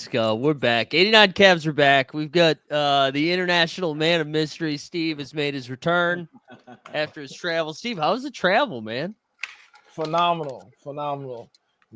Let's go. We're back. 89 Cavs are back. We've got the international man of mystery. Steve has made his return after his travel. Steve, how was the travel, man? Phenomenal.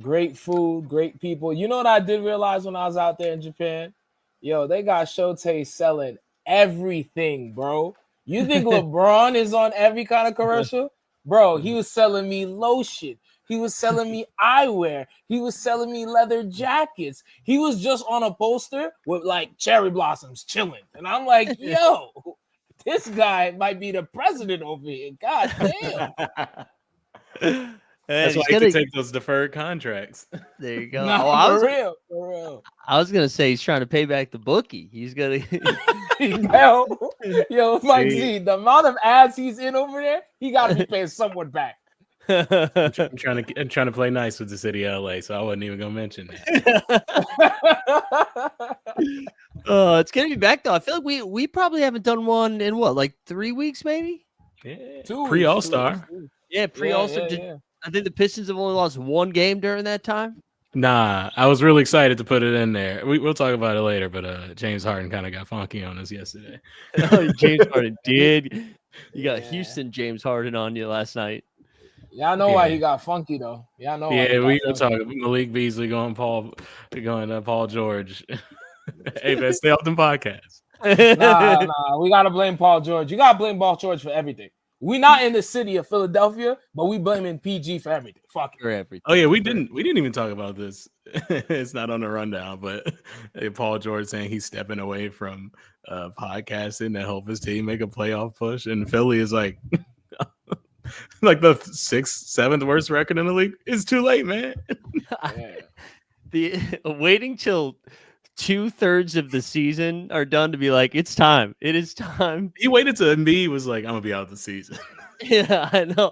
Great food, great people. You know what I did realize when I was out there in Japan? Yo, they got Shote selling everything, bro. You think LeBron is on every kind of commercial? Bro, he was selling me lotion. He was selling me eyewear. He was selling me leather jackets. He was just on a poster with like cherry blossoms chilling. And I'm like, yo, this guy might be the president over here. God damn. That's why he can take those deferred contracts. There you go. Nah, for real. I was gonna say he's trying to pay back the bookie. He's gonna yo, Mike Z, the amount of ads he's in over there, he gotta be paying someone back. I'm trying to play nice with the city of LA, so I wasn't even gonna mention that. It's gonna be back though. I feel like we probably haven't done one in what, like 3 weeks, maybe? Yeah, pre All-Star. Yeah, pre All-Star. I think the Pistons have only lost one game during that time. Nah, I was really excited to put it in there. We'll talk about it later, but James Harden kind of got funky on us yesterday. James Harden did. You got Houston James Harden on you last night. Y'all know why he got funky though. Y'all know. Yeah, we were talking Malik Beasley going Paul George. Hey, man, stay off them podcasts. Nah, we gotta blame Paul George. You gotta blame Paul George for everything. We're not in the city of Philadelphia, but we blaming PG for everything. Fuck it. For everything. Oh yeah, we didn't even talk about this. It's not on the rundown, but Paul George saying he's stepping away from podcasting to help his team make a playoff push, and Philly is like like the 6th, 7th worst record in the league. It's too late, man. Waiting till 2/3 of the season are done to be like, it's time. It is time. He waited till Embiid was like, I'm gonna be out the season. Yeah, I know.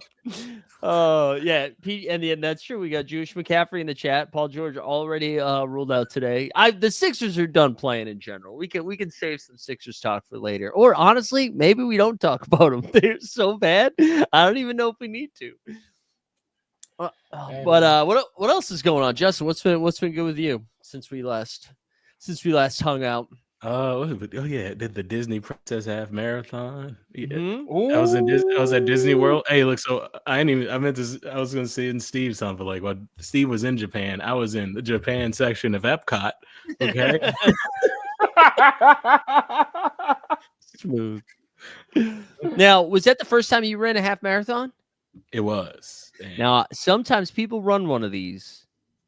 Oh, yeah. And that's true. We got Jewish McCaffrey in the chat. Paul George already ruled out today. The Sixers are done playing in general. We can save some Sixers talk for later. Or honestly, maybe we don't talk about them. They're so bad. I don't even know if we need to. But what else is going on, Justin? What's been good with you since we last hung out? Did the Disney Princess Half Marathon? Yeah. Mm-hmm. I was at Disney World. Hey, look, so I was gonna say in Steve something, but like when Steve was in Japan, I was in the Japan section of Epcot. Okay. Smooth. Now, was that the first time you ran a half marathon? It was. Damn. Now, sometimes people run one of these,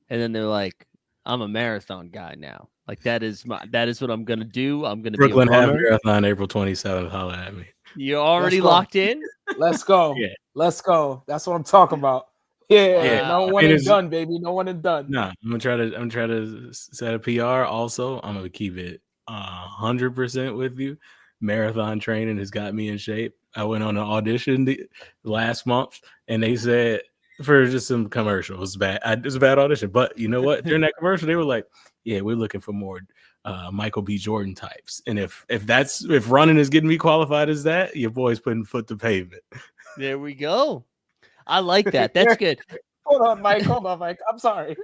and then they're like, "I'm a marathon guy now." Like that is what I'm gonna do. I'm gonna Brooklyn be a runner. Half Marathon, April 27th. Holla at me. You're already locked in. Let's go. Yeah. Let's go. That's what I'm talking about. Yeah. No one and done, baby. No one and done. Nah, I'm gonna try to set a PR. Also, I'm gonna keep it 100% with you. Marathon training has got me in shape. I went on an audition last month, and they said for just some commercial, it was bad. It was a bad audition, but you know what? During that commercial, they were like, "Yeah, we're looking for more Michael B. Jordan types." And if running is getting me qualified as that, your boy's putting foot to pavement. There we go. I like that. That's good. Hold on, Mike. I'm sorry.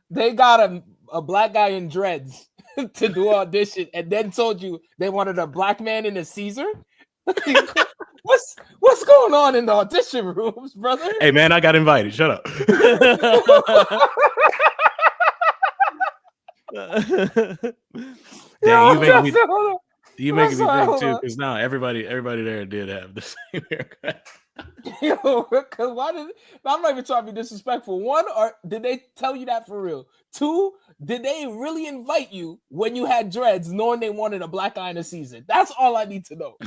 They got a black guy in dreads to do audition, and then told you they wanted a black man in a Caesar. What's going on in the audition rooms, brother? Hey man, I got invited. Shut up. Dang, you making me think too, because now everybody there did have the same haircut. Yo, because I'm not even trying to be disrespectful. One, or did they tell you that for real? Two, did they really invite you when you had dreads, knowing they wanted a black guy in a season? That's all I need to know.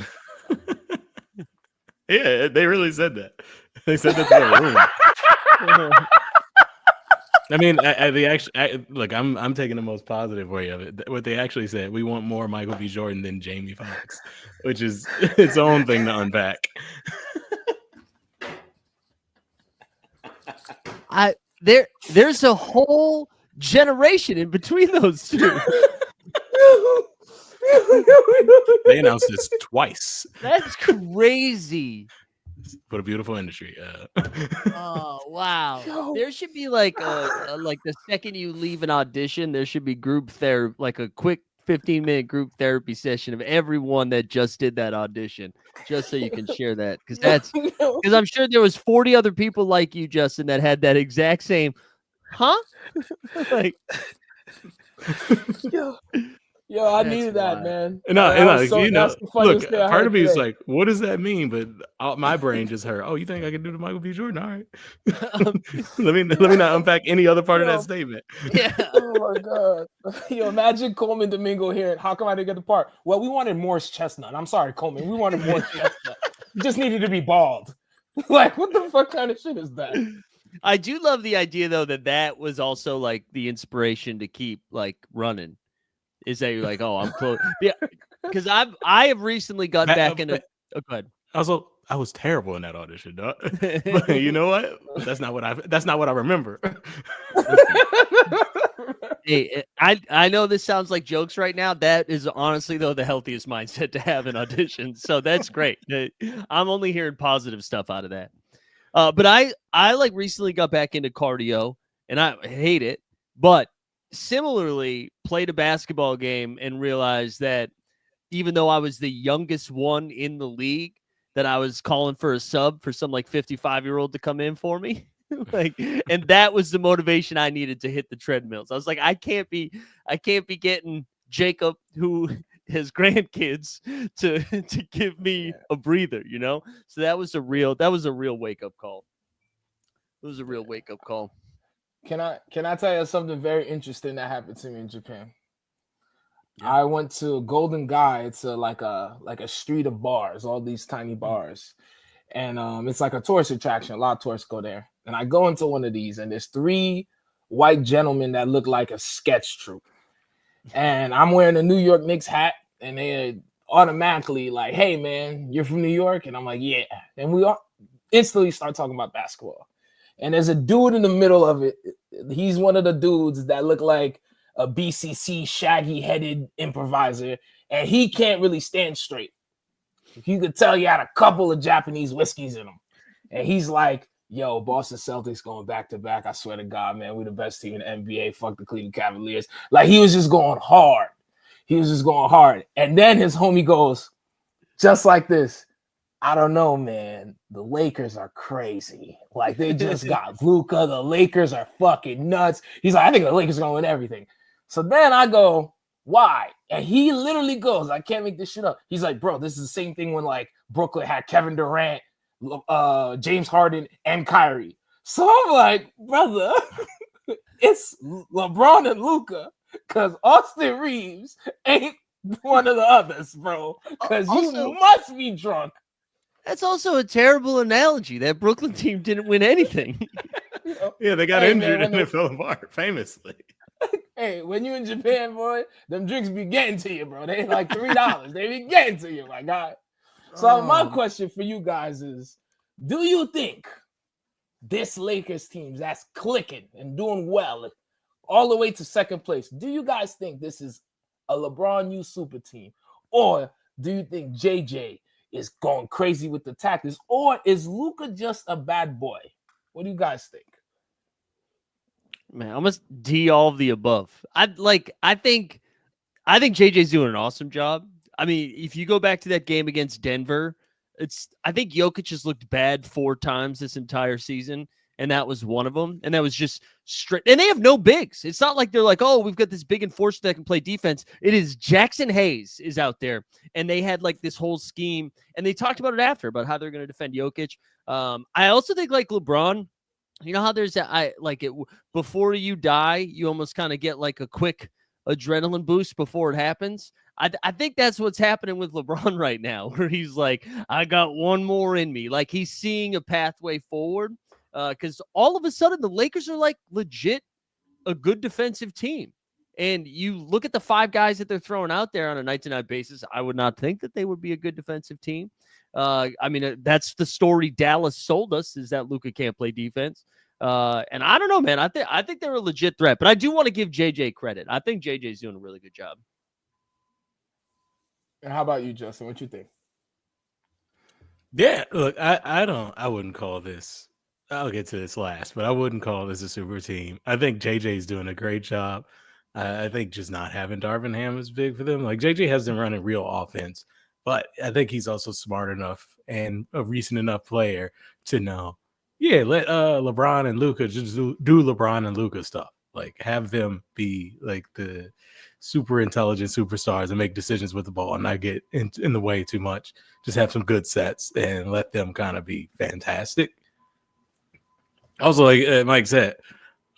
Yeah, they really said that. They said that to the room. I mean, look, I'm taking the most positive way of it. What they actually said, we want more Michael B. Jordan than Jamie Foxx, which is its own thing to unpack. There's a whole generation in between those two. They announced this twice. That's crazy. for the beautiful industry. Oh wow! Yo. There should be like like the second you leave an audition, there should be group therapy, like a quick 15-minute group therapy session of everyone that just did that audition, just so you can share that because I'm sure there was 40 other people like you, Justin, that had that exact same, huh? Like, Yo, I That's needed that, wild. man. No, That was that's the look, funniest thing I part heard of me is today. like, what does that mean? But my brain just heard, oh, you think I can do the Michael B. Jordan? All right. let me not unpack any other part of that statement. Yeah. Oh my god. Yo, imagine Coleman Domingo here. How come I didn't get the part? Well, we wanted Morris Chestnut. I'm sorry, Coleman. We wanted Morris Chestnut. You just needed to be bald. Like, what the fuck kind of shit is that? I do love the idea though that was also like the inspiration to keep like running. Is that you're like, oh, I'm close? Yeah, because I have recently got back into. Oh, go ahead. Also, I was terrible in that audition, dog. But you know what? That's not what I remember. Hey, I know this sounds like jokes right now. That is honestly though the healthiest mindset to have in auditions. So that's great. I'm only hearing positive stuff out of that. But I like recently got back into cardio and I hate it, but similarly played a basketball game and realized that even though I was the youngest one in the league, that I was calling for a sub for some like 55-year-old to come in for me. Like, and that was the motivation I needed to hit the treadmills. I was like, I can't be getting Jacob, who has grandkids, to give me a breather, you know? So that was a real wake-up call. It was a real wake-up call. Can I tell you something very interesting that happened to me in Japan? Yeah. I went to Golden Guy. It's like a street of bars, all these tiny bars. And it's like a tourist attraction. A lot of tourists go there. And I go into one of these, and there's 3 white gentlemen that look like a sketch troupe. And I'm wearing a New York Knicks hat, and they're automatically like, hey, man, you're from New York? And I'm like, yeah. And we all instantly start talking about basketball. And there's a dude in the middle of it. He's one of the dudes that look like a BCC shaggy-headed improviser, and he can't really stand straight. You could tell he had a couple of Japanese whiskeys in him. And he's like, yo, Boston Celtics going back-to-back. I swear to God, man, we're the best team in the NBA. Fuck the Cleveland Cavaliers. Like, he was just going hard. And then his homie goes, just like this, I don't know, man. The Lakers are crazy. Like, they just got Luka. The Lakers are fucking nuts. He's like, I think the Lakers are going to win everything. So then I go, why? And he literally goes, I can't make this shit up. He's like, bro, this is the same thing when like Brooklyn had Kevin Durant, James Harden, and Kyrie. So I'm like, brother, it's LeBron and Luka, because Austin Reeves ain't one of the others, bro. Because you must be drunk. That's also a terrible analogy. That Brooklyn team didn't win anything. Yeah, they got injured and it fell apart, famously. Hey, when you in Japan, boy, them drinks be getting to you, bro. They ain't like $3. They be getting to you, my guy. So my question for you guys is, do you think this Lakers team that's clicking and doing well all the way to second place, do you guys think this is a LeBron U super team? Or do you think JJ is going crazy with the tactics? Or is Luka just a bad boy? What do you guys think? Man, I must D all of the above. I think JJ's doing an awesome job. I mean, if you go back to that game against Denver, I think Jokic has looked bad 4 times this entire season, and that was one of them. And that was just straight. And they have no bigs. It's not like they're like, oh, we've got this big enforcer that can play defense. It is Jackson Hayes is out there, and they had like this whole scheme, and they talked about it after about how they're going to defend Jokic. I also think like LeBron. You know how there's that before you die, you almost kind of get like a quick adrenaline boost before it happens. I think that's what's happening with LeBron right now, where he's like, I got one more in me. Like he's seeing a pathway forward because all of a sudden the Lakers are like legit a good defensive team. And you look at the 5 guys that they're throwing out there on a night-to-night basis, I would not think that they would be a good defensive team. I mean, that's the story Dallas sold us, is that Luka can't play defense. And I don't know, man. I think they're a legit threat, but I do want to give JJ credit. I think JJ's doing a really good job. And how about you, Justin? What you think? Yeah, look, I wouldn't call this. I'll get to this last, but I wouldn't call this a super team. I think JJ's doing a great job. I think just not having Darvin Ham is big for them. Like JJ hasn't run a real offense, but I think he's also smart enough and a recent enough player to know. Yeah, let LeBron and Luca just do LeBron and Luca stuff. Like have them be like the super intelligent superstars and make decisions with the ball and not get in the way too much. Just have some good sets and let them kind of be fantastic. Also, like Mike said,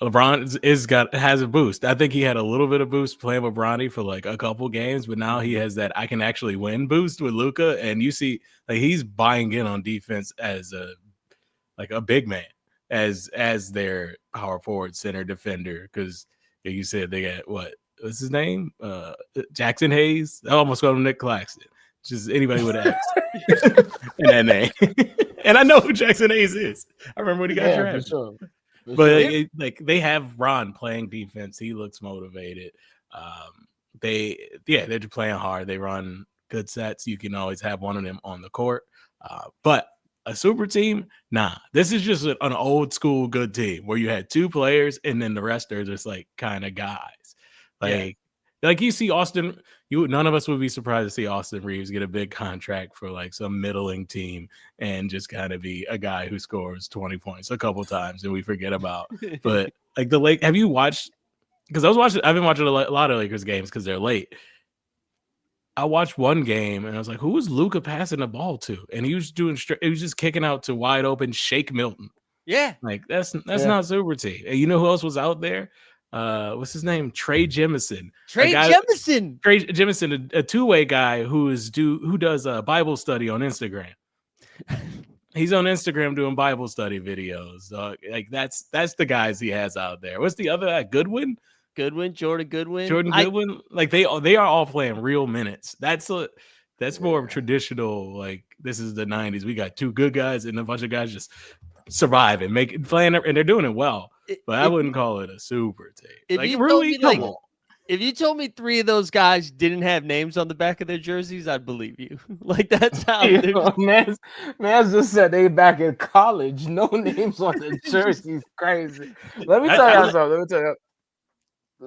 LeBron has a boost. I think he had a little bit of boost playing with Bronny for like a couple games, but now he has that I can actually win boost with Luca, and you see like he's buying in on defense as a big man, as their power forward, center, defender. Because you said they got what's his name? Jackson Hayes. I almost called him Nick Claxton. Just anybody would ask in that name. And I know who Jackson Hayes is. I remember when he got drafted. For sure. But like they have Ron playing defense. He looks motivated. They're just playing hard. They run good sets. You can always have one of them on the court. But a super team, nah. This is just an old school good team where you had two players and then the rest are just like kind of guys. Like you see Austin, none of us would be surprised to see Austin Reeves get a big contract for like some middling team and just kind of be a guy who scores 20 points a couple times and we forget about. But like have you watched? Because I've been watching a lot of Lakers games because they're late. I watched one game and I was like, who was Luka passing the ball to? And he was he was just kicking out to wide open Shake Milton. Yeah. Like that's not super team. And you know who else was out there? What's his name? Trey Jemison. Trey Jemison, a two-way guy who does a Bible study on Instagram. He's on Instagram doing Bible study videos. Like that's the guys he has out there. What's the other guy? Jordan Goodwin. Like they are all playing real minutes. That's more of traditional. Like this is the 90s. We got two good guys and a bunch of guys just survive and playing, and they're doing it well. But I wouldn't call it a super team. If you told me three of those guys didn't have names on the back of their jerseys, I'd believe you. Like that's how man just said they back in college. No names on the jerseys. Crazy. Let me tell you something.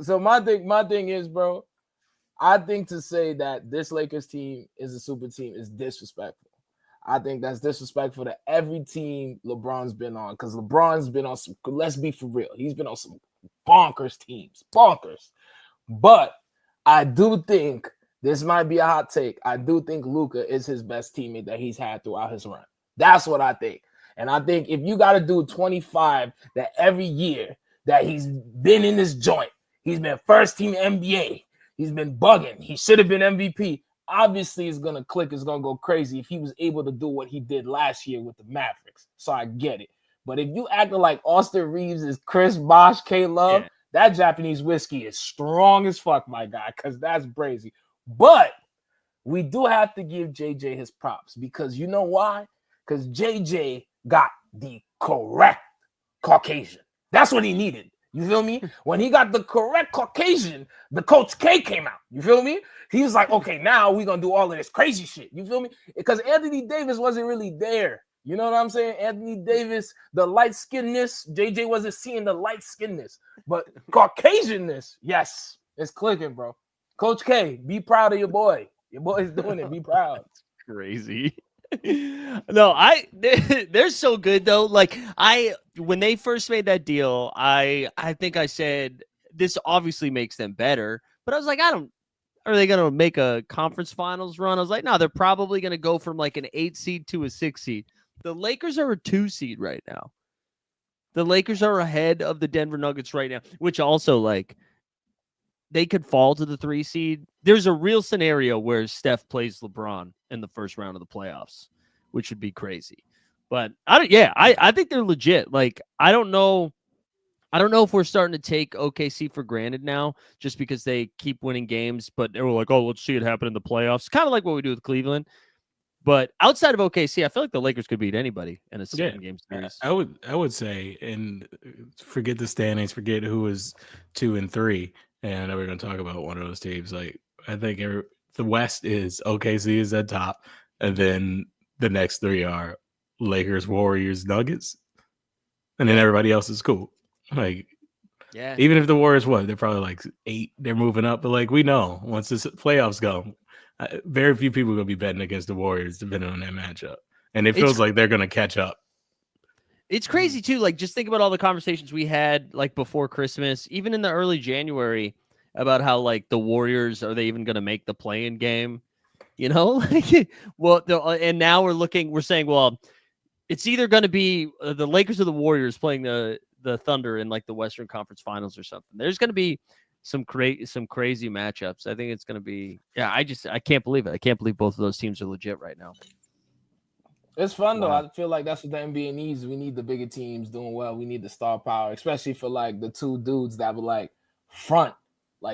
So my thing is, bro, I think to say that this Lakers team is a super team is disrespectful. I think that's disrespectful to every team LeBron's been on, because LeBron's been on some, let's be for real, he's been on some bonkers teams. Bonkers. But I do think, this might be a hot take, I do think Luka is his best teammate that he's had throughout his run. That's what I think. And I think if you got to do 25 that every year that he's been in this joint, he's been first team NBA, he's been bugging, he should have been MVP. Obviously, it's going to click. It's going to go crazy if he was able to do what he did last year with the Mavericks. So I get it. But if you acting like Austin Reeves is Chris Bosh, K-Love, that Japanese whiskey is strong as fuck, my guy, because that's crazy. But we do have to give JJ his props, because you know why? Because JJ got the correct Caucasian. That's what he needed. You feel me? When he got the correct Caucasian, the Coach K came out. You feel me? He was like, okay, now we're going to do all of this crazy shit. You feel me? Because Anthony Davis wasn't really there. You know what I'm saying? Anthony Davis, the light-skinnedness, JJ wasn't seeing the light-skinnedness. But Caucasianness, yes, it's clicking, bro. Coach K, be proud of your boy. Your boy's doing it. Be proud. That's crazy. No, they're so good though. Like when they first made that deal, I think I said this obviously makes them better, but I was like, are they going to make a conference finals run? I was like, no, they're probably going to go from like an 8 seed to a 6 seed. The Lakers are a 2 seed right now. The Lakers are ahead of the Denver Nuggets right now, which also like they could fall to the 3 seed. There's a real scenario where Steph plays LeBron in the first round of the playoffs, which would be crazy. But I think they're legit. Like, I don't know if we're starting to take OKC for granted now, just because they keep winning games, but they were like, oh, let's see it happen in the playoffs. Kind of like what we do with Cleveland. But outside of OKC, I feel like the Lakers could beat anybody in a 7-game series. I would say, and forget the standings, forget who was 2 and 3. And I know we're going to talk about one of those teams. Like, I think the West is OKC is at top, and then the next 3 are Lakers, Warriors, Nuggets, and then everybody else is cool. Like, Yeah. even if the Warriors won, they're probably like 8. They're moving up, but like we know, once the playoffs go, very few people are gonna be betting against the Warriors depending on that matchup, and it feels like they're gonna catch up. It's crazy too. Like, just think about all the conversations we had like before Christmas, even in the early January, about how like the Warriors, are they even going to make the play-in game? You know, like, well, and now we're saying, well, it's either going to be the Lakers or the Warriors playing the Thunder in like the Western Conference Finals or something. There's going to be some crazy matchups. I think it's going to be, yeah. I can't believe it. I can't believe both of those teams are legit right now. It's fun though. Wow. I feel like that's what the NBA needs. We need the bigger teams doing well. We need the star power, especially for like the two dudes that were like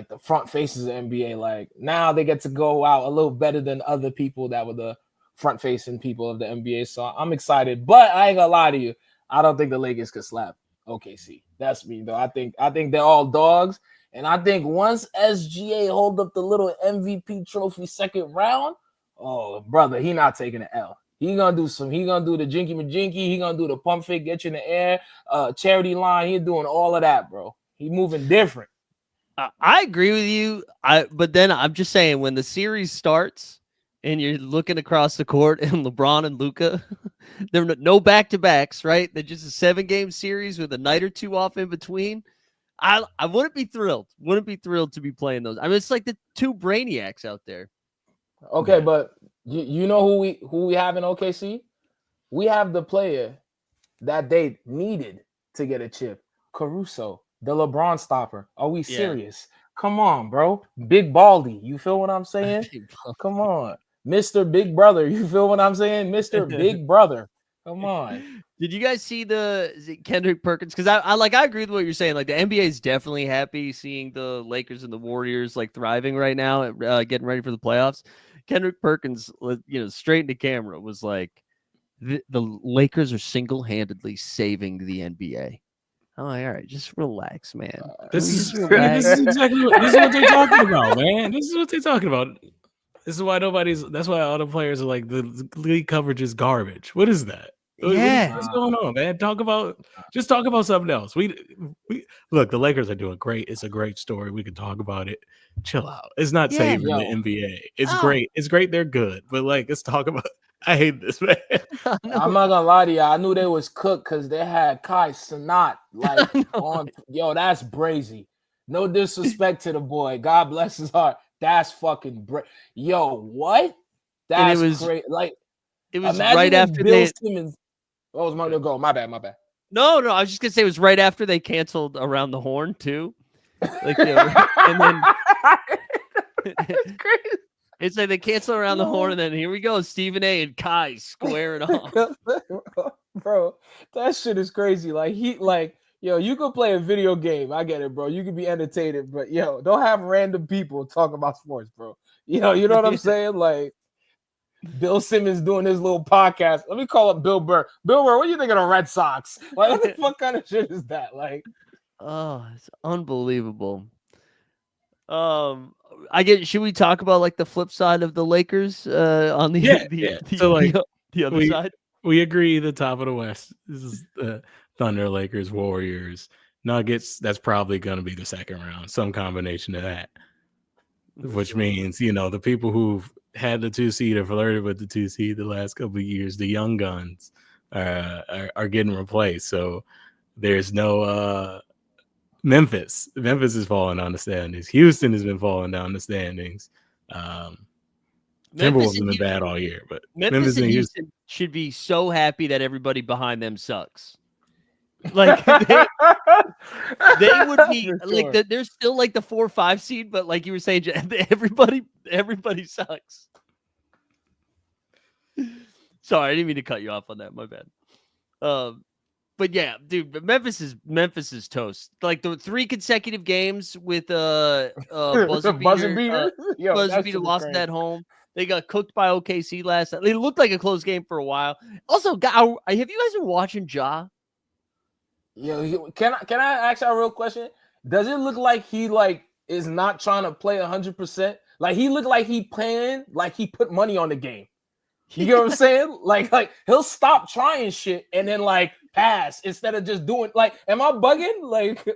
the front faces of NBA. Like now they get to go out a little better than other people that were the front facing people of the NBA. So I'm excited, but I ain't gonna lie to you. I don't think the Lakers could slap OKC. That's me though. I think they're all dogs, and I think once SGA hold up the little MVP trophy second round, oh brother, he not taking an L. He gonna do the jinky majinky. He gonna do the pump fake, get you in the air, charity line. He doing all of that, bro. He moving different. I agree with you. But then I'm just saying, when the series starts and you're looking across the court and LeBron and Luka, there are no back-to-backs, right? They're just a 7-game series with a night or two off in between. I wouldn't be thrilled. Wouldn't be thrilled to be playing those. I mean, it's like the two brainiacs out there. Okay, but you know who we have in OKC? We have the player that they needed to get a chip, Caruso, the LeBron stopper. Are we serious? Come on, bro. Big Baldy. You feel what I'm saying? Come on. Mr. Big Brother. You feel what I'm saying? Mr. Big Brother. Come on. Did you guys see the Kendrick Perkins? Because I agree with what you're saying. Like, the NBA is definitely happy seeing the Lakers and the Warriors like thriving right now, getting ready for the playoffs. Kendrick Perkins, straight into camera, was like, the Lakers are single-handedly saving the NBA. I'm like, all right, just relax, man. This is exactly what they're talking about, man. This is what they're talking about. This is why that's why all the players are like, the league coverage is garbage. What is that? Yeah. What's going on, man? Talk about something else. We look, the Lakers are doing great. It's a great story. We can talk about it. Chill out. It's not saving the NBA. It's great. It's great. They're good. But like, let's talk about. I hate this, man. I'm not gonna lie to you. I knew they was cooked because they had Kai Cenat like on. Yo, that's brazy. No disrespect to the boy. God bless his heart. That's fucking yo, what? That's great. Like, it was right after Bill Simmons. Oh, was Mario go? My bad. No, I was just gonna say it was right after they canceled Around the Horn too. Like, and then it's crazy. It's like they cancel Around the Horn, and then here we go, Stephen A. and Kai squaring off. Bro, that shit is crazy. Like, you could play a video game. I get it, bro. You could be entertained, but don't have random people talk about sports, bro. You know what I'm saying? Like, Bill Simmons doing his little podcast. Let me call up Bill Burr. Bill Burr, what do you think of the Red Sox? Like, what the fuck kind of shit is that? Like, oh, it's unbelievable. Should we talk about like the flip side of the Lakers on the other side? We agree the top of the West. This is the Thunder, Lakers, Warriors, Nuggets. That's probably going to be the second round, some combination of that. Which means, the people who've had the 2 seed or flirted with the 2 seed the last couple of years, the young guns are getting replaced. So there's no Memphis. Memphis is falling down the standings. Houston has been falling down the standings. Timberwolves have been bad all year, but Memphis and Houston should be so happy that everybody behind them sucks. Like, they would be like they're still like the 4 or 5 seed, but like you were saying, everybody sucks. Sorry, I didn't mean to cut you off on that. My bad. But yeah, dude, Memphis is toast. Like the 3 consecutive games with buzzer beater lost at home. They got cooked by OKC last night. It looked like a close game for a while. Also, have you guys been watching Ja? Yo, can I ask you a real question? Does it look like he is not trying to play 100%? Like, he looked like he playing like he put money on the game. You get what I'm saying? Like he'll stop trying shit and then like pass instead of just doing like. Am I bugging? Like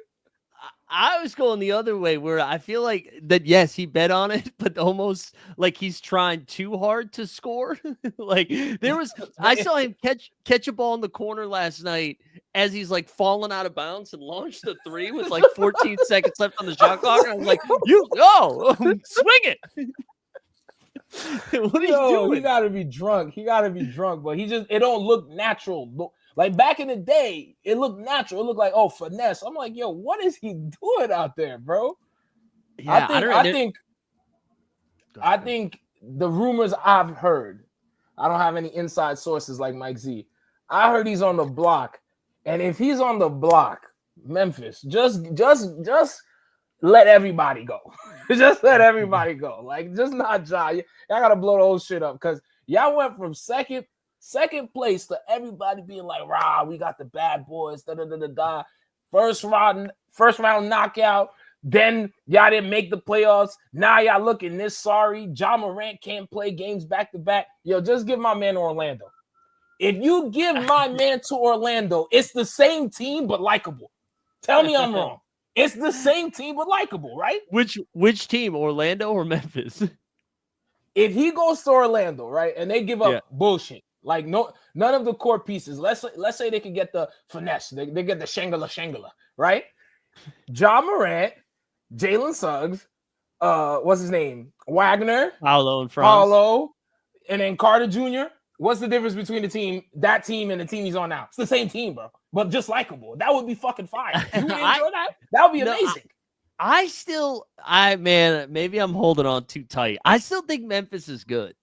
I was going the other way where I feel like that, yes, he bet on it, but almost like he's trying too hard to score. Like I saw him catch a ball in the corner last night as he's like falling out of bounds and launched the 3 with like 14 seconds left on the shot clock. And I was like, swing it. What are you doing? He gotta be drunk. But it don't look natural. Like back in the day, it looked natural. It looked like, oh, finesse. I'm like, yo, what is he doing out there, bro? Yeah, I think the rumors I've heard, I don't have any inside sources like Mike Z. I heard he's on the block. And if he's on the block, Memphis, just let everybody go. Just let everybody go. Like, just not Ja. Y'all gotta blow the whole shit up because y'all went from second place to everybody being like, rah, we got the bad boys, da. First round knockout. Then y'all didn't make the playoffs. Now y'all looking this sorry. Ja Morant can't play games back to back. Yo, just give my man to Orlando. If you give my man to Orlando, it's the same team but likable. Tell me I'm wrong. It's the same team but likable, right? Which team, Orlando or Memphis? If he goes to Orlando, right, and they give up bullshit, like none of the core pieces. Let's say they can get the finesse, they get the Shangela, right? Ja Morant, Jalen Suggs, what's his name? Wagner, Paolo and Franz. And then Carter Jr. What's the difference between that team and the team he's on now? It's the same team, bro, but just likable. That would be fucking fire. You would enjoy that? That would be amazing. Maybe I'm holding on too tight. I still think Memphis is good.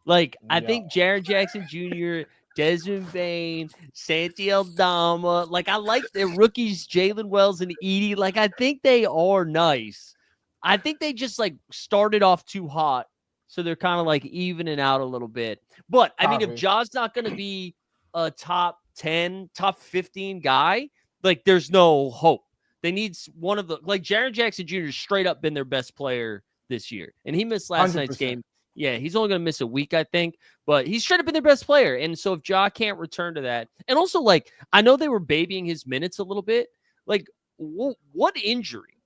Like, I think Jaren Jackson Jr., Desmond Bain, Santi Aldama, like, I like their rookies, Jalen Wells and Edie. Like, I think they are nice. I think they just, like, started off too hot, so they're kind of, like, evening out a little bit. But, I mean, if Ja's not going to be a top 10, top 15 guy, like, there's no hope. They need one of the, like, Jaren Jackson Jr. straight up been their best player this year. And he missed last 100%. Night's game. Yeah, he's only going to miss a week, I think. But he's straight up been their best player. And so if Ja can't return to that. And also, like, I know they were babying his minutes a little bit. Like, what injury?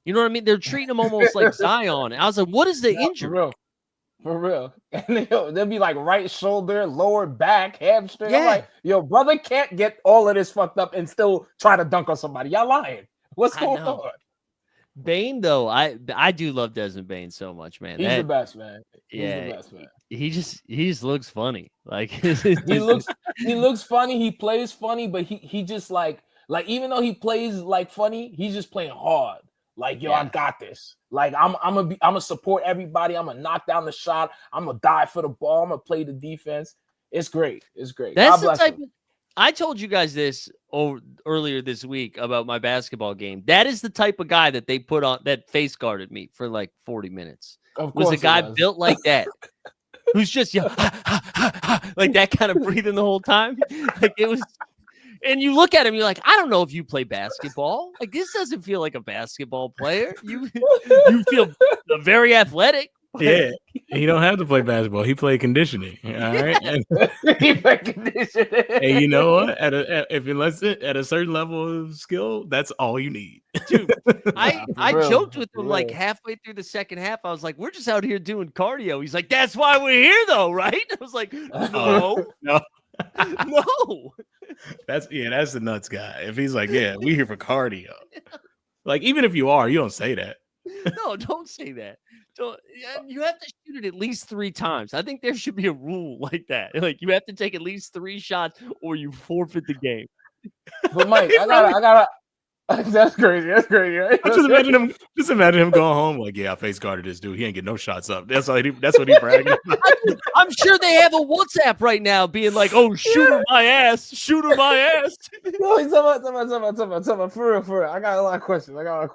You know what I mean? They're treating him almost like Zion. I was like, what is the injury? For real. And they'll be like right shoulder, lower back, hamstring. Yeah. I'm like, yo, brother can't get all of this fucked up and still try to dunk on somebody. Y'all lying. What's going on? Bain, though, I do love Desmond Bain so much, man. He's the best, man. Yeah, the best, man. He just looks funny. Like he looks funny. He plays funny, but he just like even though he plays like funny, he's just playing hard. Like, yo, I got this. Like, I'm gonna support everybody. I'm gonna knock down the shot. I'm gonna die for the ball. I'm gonna play the defense. It's great. It's great. That's the type. I told you guys this earlier this week about my basketball game. That is the type of guy that they put on that face guarded me for like 40 minutes. Of course, was a guy built like that, who's just like that kind of breathing the whole time. Like it was. And you look at him, you're like, I don't know if you play basketball. Like, this doesn't feel like a basketball player. You feel very athletic. Yeah, he don't have to play basketball. He play conditioning. All right. He play conditioning. And you know what? At a certain level of skill, that's all you need. Dude, I joked with him like halfway through the second half. I was like, we're just out here doing cardio. He's like, that's why we're here, though, right? I was like, no. No. That's the nuts guy. If he's like, yeah, we here for cardio. Like, even if you are, you don't say that. No, don't say that. You have to shoot it at least 3 times. I think there should be a rule like that. Like, you have to take at least 3 shots or you forfeit the game. But Mike, I gotta. That's crazy. That's crazy. Right? Just imagine him going home like, yeah, I face guarded this dude. He ain't get no shots up. That's what he bragging about. I'm sure they have a WhatsApp right now being like, oh, shoot her my ass. Shoot her my ass. No, tell me. For real. I got a lot of questions. All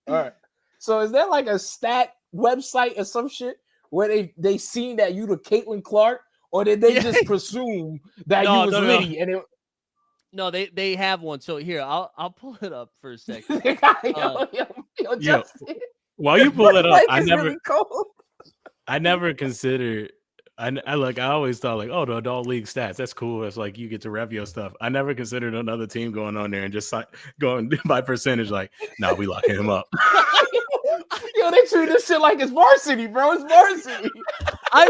right. So is there like a stat website or some shit where they seen that you the Caitlin Clark, or did they just presume that you was Liddy and it? No, they have one. So here, I'll pull it up for a second. While you pull it up, I never considered I always thought like, oh, the adult league stats, that's cool. It's like you get to rep your stuff. I never considered another team going on there and just going by percentage. Like, no, we locking him up. Yo, they treat this shit like it's varsity, bro. It's varsity. I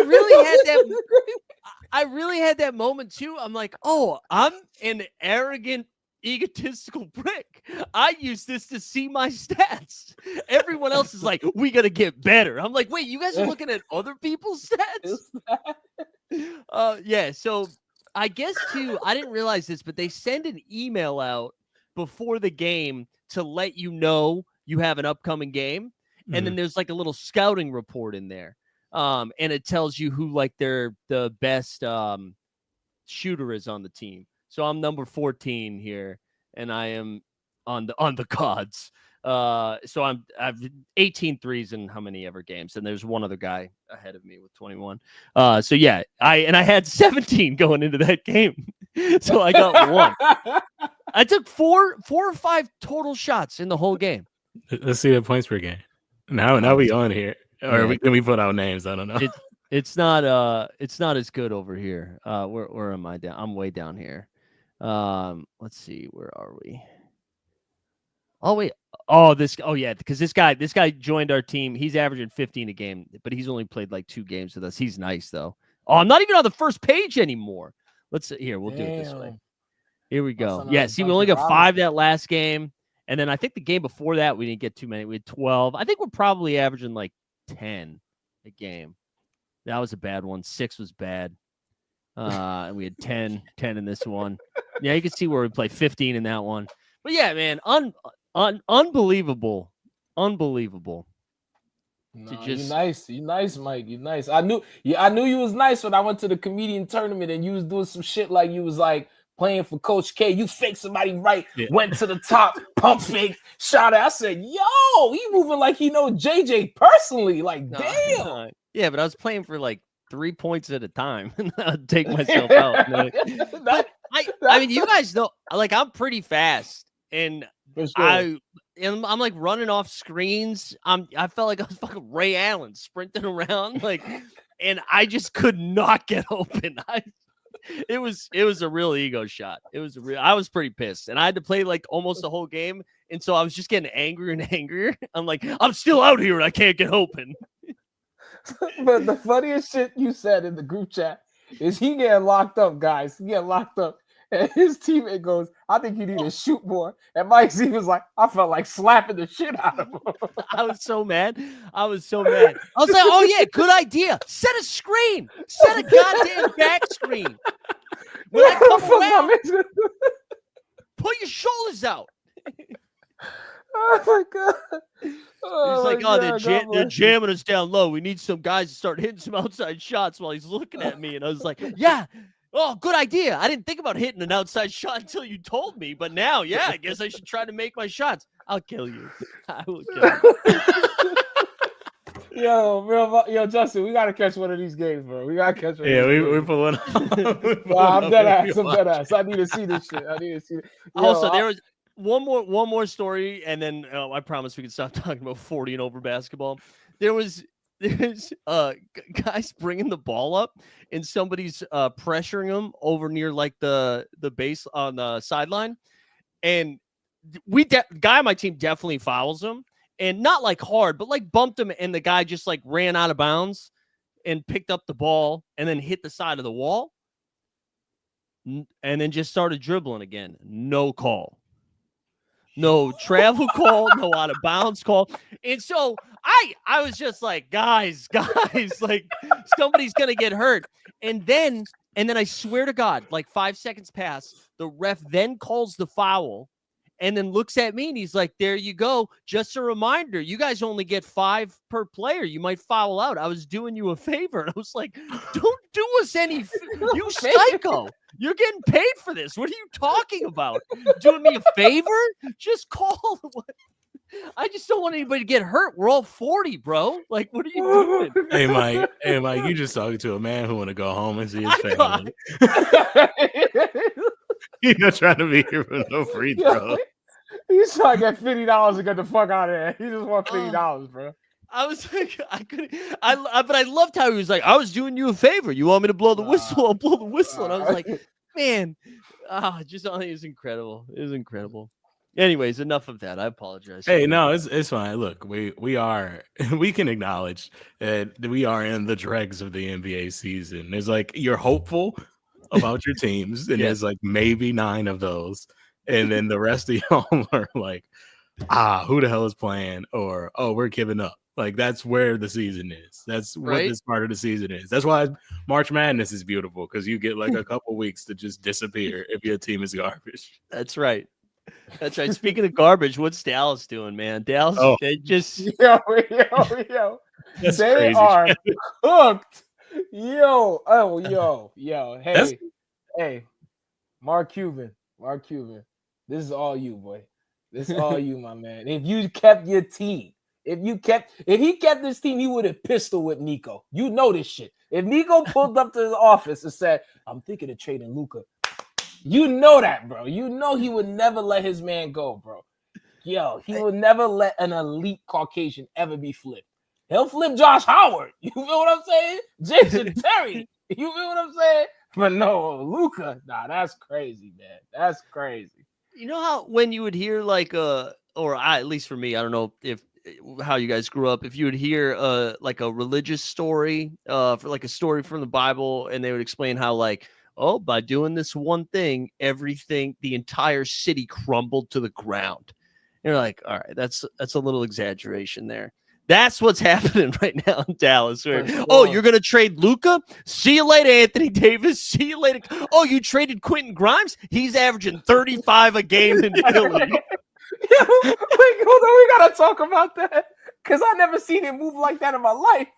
really had that moment too. I'm like, oh, I'm an arrogant, egotistical prick. I use this to see my stats. Everyone else is like, we got to get better. I'm like, wait, you guys are looking at other people's stats? Yeah. So I guess too, I didn't realize this, but they send an email out before the game to let you know you have an upcoming game. And then there's like a little scouting report in there. And it tells you who like the best shooter is on the team. So I'm number 14 here, and I am on the gods. So I've 18 threes in how many ever games, and there's one other guy ahead of me with 21. So yeah, I had 17 going into that game, so I got one. I took four or five total shots in the whole game. Let's see the points per game. Now we on here, or can we put out names? I don't know. It's not as good over here. Where am I down? I'm way down here. Let's see, where are we? Oh wait. Because this guy joined our team. He's averaging 15 a game, but he's only played like 2 games with us. He's nice though. Oh, I'm not even on the first page anymore. Let's see here. We'll do it this way. Here we go. Yeah, see, we only got 5 that last game. And then I think the game before that, we didn't get too many. We had 12. I think we're probably averaging like 10 a game. That was a bad one. 6 was bad. And we had 10 in this one. Yeah, you can see where we play 15 in that one. But yeah, man, unbelievable. Unbelievable. No, you nice, Mike. You nice. I knew you was nice when I went to the comedian tournament and you was doing some shit like you was like playing for Coach K. You faked somebody right, went to the top, pump fake, shot it. I said, yo, he moving like he know JJ personally. Like, damn. Yeah, but I was playing for like 3 points at a time, and I'd take myself out. I mean, you guys know, like, I'm pretty fast, and for sure. I'm like running off screens. I felt like I was fucking Ray Allen sprinting around, like, and I just could not get open. It was a real ego shot. I was pretty pissed, and I had to play like almost the whole game, and so I was just getting angrier and angrier. I'm like, I'm still out here and I can't get open. But the funniest shit you said in the group chat is he getting locked up, guys. He getting locked up, and his teammate goes, I think you need to shoot more. And Mike Z was like, I felt like slapping the shit out of him. I was so mad. I was like, oh yeah, good idea. Set a screen. Set a goddamn back screen. When I come around, put your shoulders out. Oh my god. He's like, they're jamming us down low. We need some guys to start hitting some outside shots while he's looking at me. And I was like, yeah. Oh, good idea. I didn't think about hitting an outside shot until you told me. But now, yeah, I guess I should try to make my shots. I'll kill you. I will kill you. Yo, Justin, we gotta catch one of these games, bro. We gotta catch one. Yeah, we're pulling. I'm dead ass. I need to see this shit. Also, there was one more story, and then I promise we can stop talking about 40 and over basketball. There's guys bringing the ball up, and somebody's pressuring them over near like the base on the sideline, and guy on my team definitely fouls him, and not like hard, but like bumped him, and the guy just like ran out of bounds and picked up the ball and then hit the side of the wall, and then just started dribbling again. No call. No travel call, no out of bounds call. And so I was just like, guys, like somebody's going to get hurt. And then I swear to God, like 5 seconds pass, the ref then calls the foul and then looks at me and he's like, there you go. Just a reminder, you guys only get 5 per player. You might foul out. I was doing you a favor. And I was like, don't do us any, you psycho. You're getting paid for this. What are you talking about? Doing me a favor? Just call. I just don't want anybody to get hurt. We're all 40, bro. Like, what are you doing? Hey, Mike, you just talking to a man who want to go home and see his family. You're not trying to be here for no free throw. He's trying to get $50 and get the fuck out of there. He just wants $50, bro. I was like, I couldn't. But I loved how he was like, I was doing you a favor. You want me to blow the whistle? I'll blow the whistle. And I was like, man, just it was incredible. It was incredible. Anyways, enough of that. I apologize. Hey, no, it's fine. Look, we are we can acknowledge that we are in the dregs of the NBA season. There's like you're hopeful about your teams, and there's like maybe 9 of those, and then the rest of y'all are like, who the hell is playing? Or we're giving up. Like that's where the season is. That's what this part of the season is. That's why March Madness is beautiful because you get like a couple weeks to just disappear if your team is garbage. That's right. That's right. Speaking of garbage, what's Dallas doing, man? Dallas, they just yo. That's they crazy are shit. cooked. Yo. Hey, Mark Cuban. This is all you, boy. This is all you, my man. If you kept your team, if he kept this team, he would have pistol whipped Nico. You know this shit. If Nico pulled up to his office and said, "I'm thinking of trading Luka," you know that, bro. You know he would never let his man go, bro. Yo, he would never let an elite Caucasian ever be flipped. He'll flip Josh Howard. You feel what I'm saying? Jason Terry. You feel what I'm saying? But no, Luka. Nah, that's crazy, man. That's crazy. You know how when you would hear like at least for me, I don't know if how you guys grew up, if you would hear like a religious story, for like a story from the Bible, and they would explain how like, oh, by doing this one thing, everything, the entire city crumbled to the ground. And you're like, all right, that's a little exaggeration there. That's what's happening right now in Dallas. Where, you're going to trade Luka? See you later, Anthony Davis. See you later. Oh, you traded Quentin Grimes? He's averaging 35 a game in Philly. Hold on, we got to talk about that. Because I never seen him move like that in my life.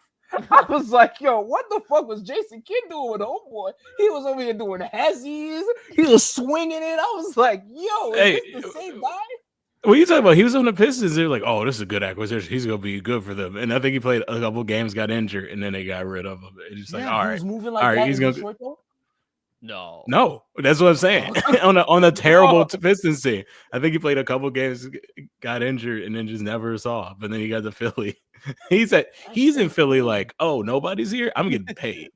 I was like, yo, what the fuck was Jason Kidd doing with homeboy? He was over here doing hezzies. He was swinging it. I was like, yo, is this the same guy? What are you talking about? He was on the Pistons. They're like, oh, this is a good acquisition. He's going to be good for them. And I think he played a couple games, got injured, and then they got rid of him. It's just like, all right. He was moving like that he's in going to. No, that's what I'm saying. on a terrible Pistons team. I think he played a couple games, got injured, and then just never saw. But then he got to Philly. He's in Philly like, oh, nobody's here? I'm getting paid.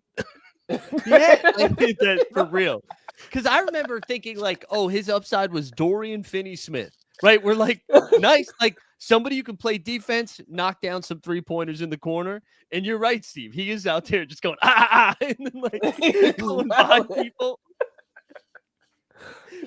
Yeah, I did that for real. Because I remember thinking like, oh, his upside was Dorian Finney-Smith. Right, we're like nice, like somebody who can play defense, knock down some 3-pointers in the corner. And you're right, Steve. He is out there just going and then like going by people.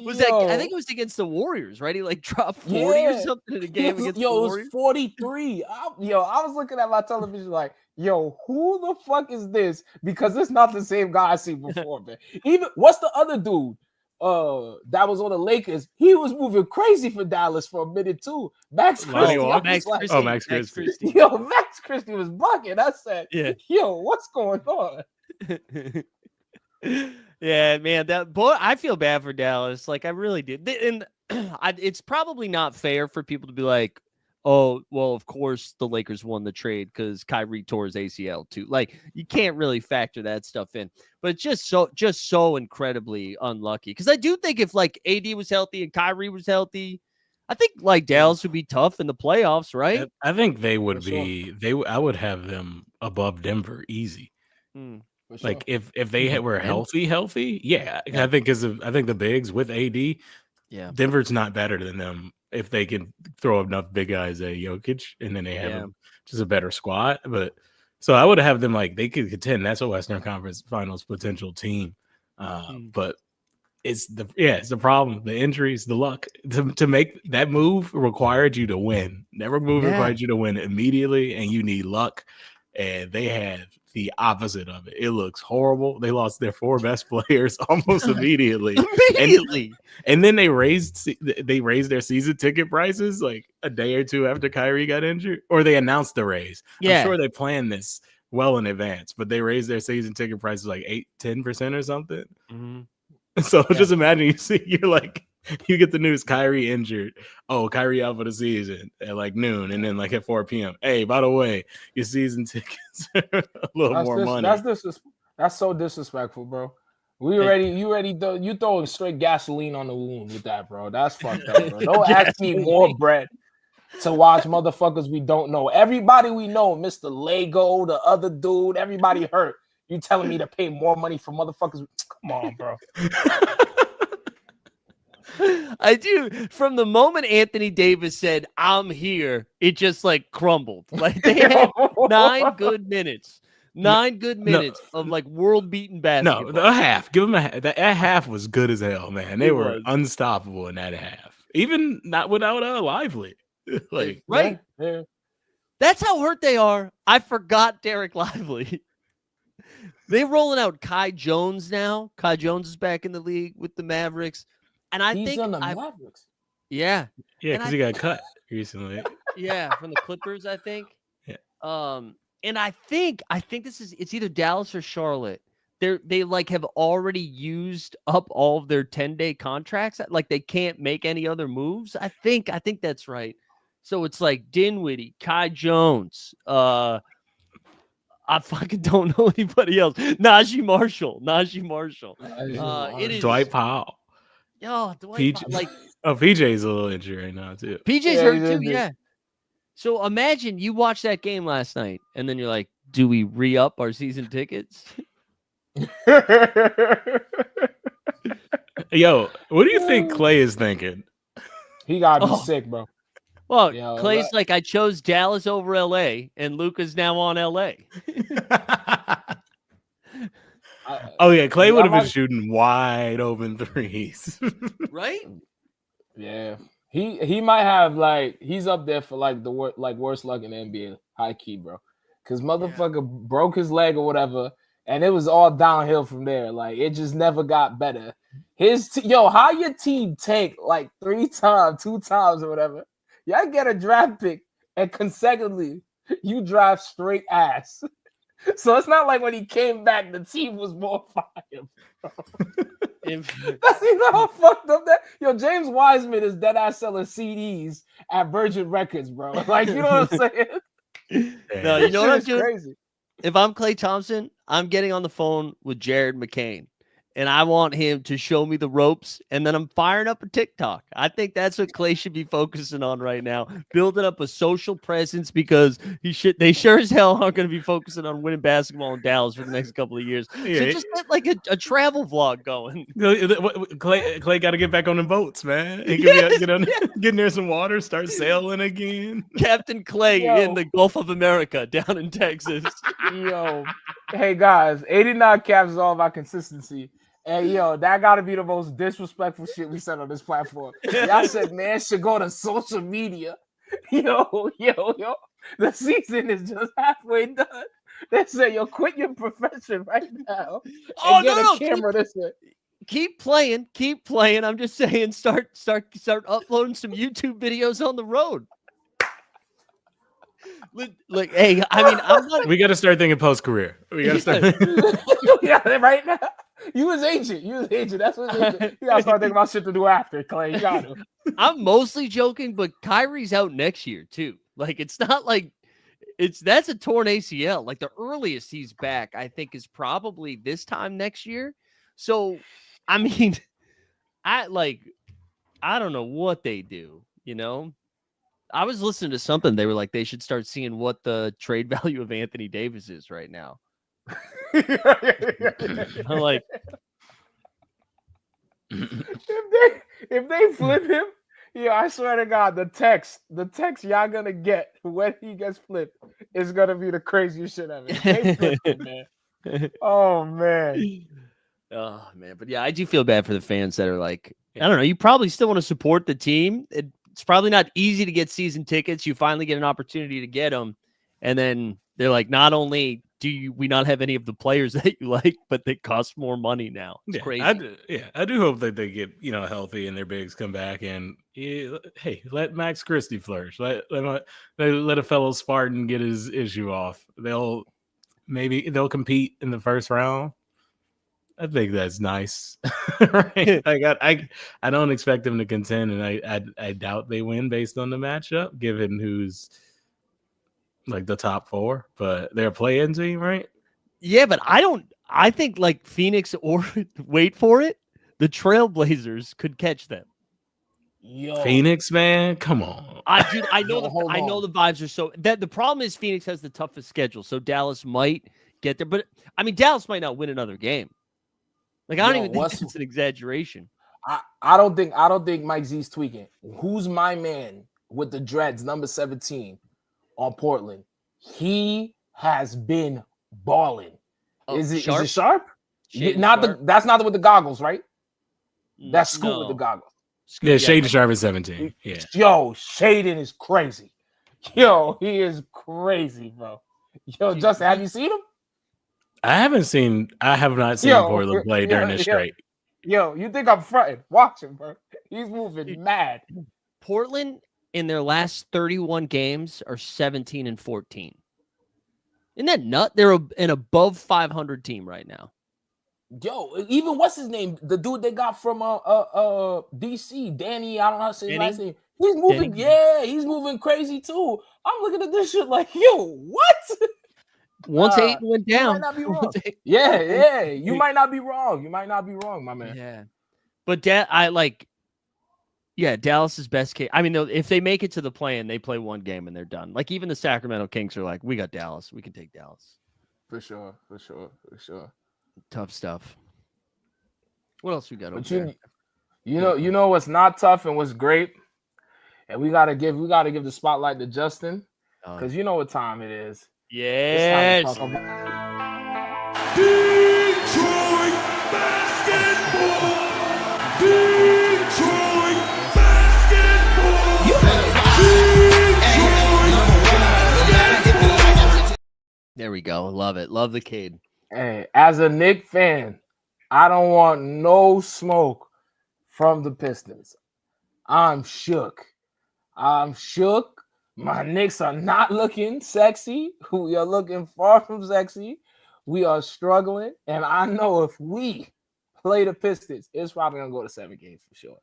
I think it was against the Warriors, right? He like dropped 40 or something in a game against the Warriors. It was 43. I was looking at my television like, yo, who the fuck is this? Because it's not the same guy I seen before, man. Even what's the other dude? That was on the Lakers. He was moving crazy for Dallas for a minute too. Max Christie. Max Christie. Yo, Max Christie was bucking. I said, yo, what's going on? Yeah, man. That boy, I feel bad for Dallas. Like I really did. And it's probably not fair for people to be like, oh, well, of course the Lakers won the trade because Kyrie tore his ACL too. Like you can't really factor that stuff in, but it's just so incredibly unlucky. Because I do think if like AD was healthy and Kyrie was healthy, I think like Dallas would be tough in the playoffs, right? I think they would be. I would have them above Denver easy. Like if they were healthy, yeah. I think I think the bigs with AD, Denver's not better than them. If they can throw enough big guys at Jokic, and then they have just a better squad. But so I would have them like they could contend. That's a Western Conference Finals potential team. But it's the problem. The injuries, the luck to make that move required you to win. Never move required you to win immediately, and you need luck. And they had the opposite of it. It looks horrible. They lost their 4 best players almost immediately. And then they raised their season ticket prices like a day or two after Kyrie got injured, or they announced the raise. I'm sure they planned this well in advance, but they raised their season ticket prices like 10% or something. So just imagine you're like, you get the news Kyrie injured. Oh, Kyrie out for the season at like noon, and then like at 4 p.m. Hey, by the way, your season tickets are a little more money. That's so disrespectful, bro. You throwing straight gasoline on the wound with that, bro. That's fucked up, bro. Don't ask me more bread. to watch motherfuckers we don't know. Everybody we know, Mr. Lego, the other dude, everybody hurt. You telling me to pay more money for motherfuckers? Come on, bro. I do. From the moment Anthony Davis said, "I'm here," it just like crumbled. Like they had 9 good minutes. 9 good minutes of like world beating basketball. No, a half. Give them a half. That half was good as hell, man. They were was unstoppable in that half. Even not without Lively. Like right. Yeah. That's how hurt they are. I forgot Derek Lively. They rolling out Kai Jones now. Kai Jones is back in the league with the Mavericks. And He's on the Mavericks. Yeah. Yeah, because he got cut recently. Yeah, from the Clippers, I think. Yeah. And I think it's either Dallas or Charlotte. They like have already used up all of their 10-day contracts. Like they can't make any other moves. I think that's right. So it's like Dinwiddie, Kai Jones, I fucking don't know anybody else. Najee Marshall. It is Dwight Powell. Dwight Powell, like PJ's a little injured right now too. PJ's hurt too, yeah. So imagine you watch that game last night, and then you're like, "Do we re-up our season tickets?" Yo, what do you think Clay is thinking? He gotta be sick, bro. Well, Clay's like, I chose Dallas over LA, and Luka's now on LA. Oh yeah, Clay would have been shooting wide open threes, right? Yeah, he might have he's up there for like the worst luck in the NBA, high key, bro. Because motherfucker broke his leg or whatever, and it was all downhill from there. Like it just never got better. How your team tank like 3 times, 2 times or whatever. Y'all get a draft pick and consecutively you drive straight ass. So it's not like when he came back, the team was more fire. That's how fucked up that. James Wiseman is dead ass selling CDs at Virgin Records, bro. Like, you know what I'm saying? No, you know what I'm doing? Crazy. If I'm Klay Thompson, I'm getting on the phone with Jared McCain. And I want him to show me the ropes, and then I'm firing up a TikTok. I think that's what Klay should be focusing on right now, building up a social presence because they sure as hell aren't going to be focusing on winning basketball in Dallas for the next couple of years. Yeah. So just get like a travel vlog going. Klay got to get back on the boats, man. He can get near some water, start sailing again. Captain Klay in the Gulf of America down in Texas. Hey guys, 89 caps is all about consistency. And that gotta be the most disrespectful shit we said on this platform. Y'all said man should go to social media. The season is just halfway done. They said quit your profession right now. A camera this way. Keep playing. I'm just saying, start uploading some YouTube videos on the road. Like, hey, I mean, we got to start thinking post career. We got to start. Right now. You was agent. That's what agent. You got to start thinking about shit to do after, Clay. You got to. I'm mostly joking, but Kyrie's out next year too. Like, it's not like that's a torn ACL. Like the earliest he's back, I think, is probably this time next year. So, I mean, I don't know what they do. I was listening to something. They were like, they should start seeing what the trade value of Anthony Davis is right now. I'm like, if they flip him, I swear to God, the text y'all gonna get when he gets flipped is gonna be the craziest shit ever. They flip him, man. Oh man. Oh man, but yeah, I do feel bad for the fans that are like, I don't know. You probably still want to support the team. It's probably not easy to get season tickets. You finally get an opportunity to get them, and then they're like, not only do we not have any of the players that you like, but they cost more money now. It's crazy. I do hope that they get healthy and their bigs come back and hey, let Max Christie flourish. Let a fellow Spartan get his issue off. They'll compete in the first round. I think that's nice. Right? I don't expect them to contend, and I doubt they win based on the matchup, given who's like the top 4, but they're a play-in team, right? Yeah, but I think like Phoenix or wait for it, the Trailblazers could catch them. Yo, Phoenix, man, come on. I Yo, know hold on. the vibes are so that the problem is Phoenix has the toughest schedule, so Dallas might get there, but I mean Dallas might not win another game. Like I don't Yo, even think what's- that's an exaggeration. I don't think Mike Z's tweaking. Who's my man with the dreads, number 17 on Portland? He has been balling. Oh, Is it Sharp? Sharp? Shaden Not Sharp? that's not with the goggles, right? That's Scoot No. with the goggles. Scoot, Yeah, Shade Sharp is 17. Yeah. Yo, Shaden is crazy. Yo, he is crazy, bro. Yo, Dude, Justin, have you seen him? I have not seen Portland play during this straight. Yo, you think I'm fronting? Watch him, bro. He's moving mad. Portland in their last 31 games are 17 and 14. Isn't that nut? They're an above 500 team right now. Yo, even what's his name? The dude they got from DC, Danny. I don't know how to say his last name. He's moving, he's moving crazy too. I'm looking at this shit like, yo, what? Once Aiden went You down, might not be wrong. Yeah, you might not be wrong. You might not be wrong, my man. Yeah, but Dallas's best case. I mean, if they make it to the play-in, they play one game and they're done. Like even the Sacramento Kings are like, we got Dallas, we can take Dallas. For sure. Tough stuff. What else we got over But there? you know what's not tough and what's great, and we gotta give the spotlight to Justin because you know what time it is. Yes. It's time to talk about Detroit basketball. Detroit basketball. There we go. Love it. Love the Cade. Hey, as a Knicks fan, I don't want no smoke from the Pistons. I'm shook. My Knicks are not looking sexy. We are looking far from sexy. We are struggling. And I know if we play the Pistons, it's probably going to go to 7 games for sure.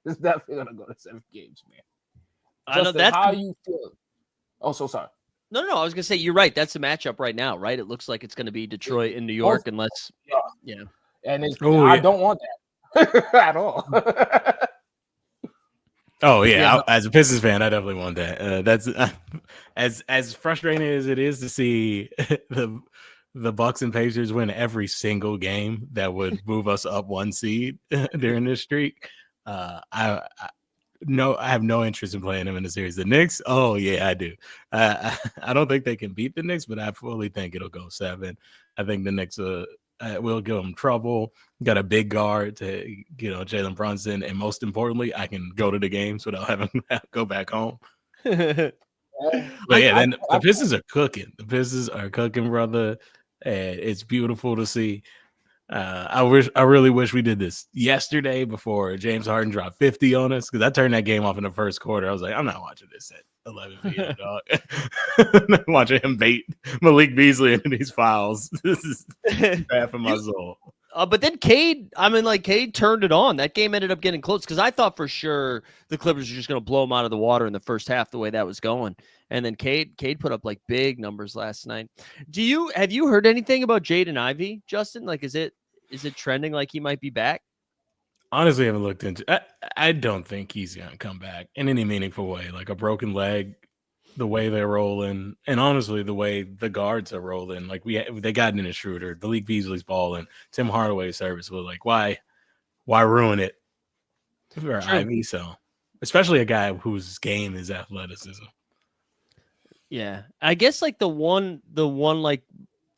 It's definitely going to go to 7 games, man. Justin, how you feel? Oh, so sorry. No. I was gonna say you're right. That's the matchup right now, right? It looks like it's gonna be Detroit and New York, unless yeah. And I don't want that at all. Oh yeah, as a Pistons fan, I definitely want that. That's as frustrating as it is to see the Bucks and Pacers win every single game that would move us up 1 seed during this streak. I have no interest in playing them in the series. The Knicks, oh yeah, I do. I don't think they can beat the Knicks, but I fully think it'll go 7. I think the Knicks will give them trouble. Got a big guard to Jalen Brunson, and most importantly, I can go to the games without having to go back home. But yeah, then the Pistons are cooking. The Pistons are cooking, brother. And it's beautiful to see. I really wish we did this yesterday before James Harden dropped 50 on us, because I turned that game off in the first quarter. I was like, I'm not watching this at 11 p.m. dog. Watching him bait Malik Beasley into these fouls. This is bad for my soul. But then Cade turned it on. That game ended up getting close because I thought for sure the Clippers were just going to blow them out of the water in the first half the way that was going. And then Cade put up like big numbers last night. Have you heard anything about Jaden Ivey, Justin? Like, is it trending like he might be back? Honestly, I haven't looked into. I don't think he's gonna come back in any meaningful way. Like a broken leg, the way they're rolling, and honestly, the way the guards are rolling. Like they got in a shooter. The Malik Beasley's balling. Tim Hardaway's service was like, why ruin it for Ivy? So, especially a guy whose game is athleticism. Yeah, I guess like the one like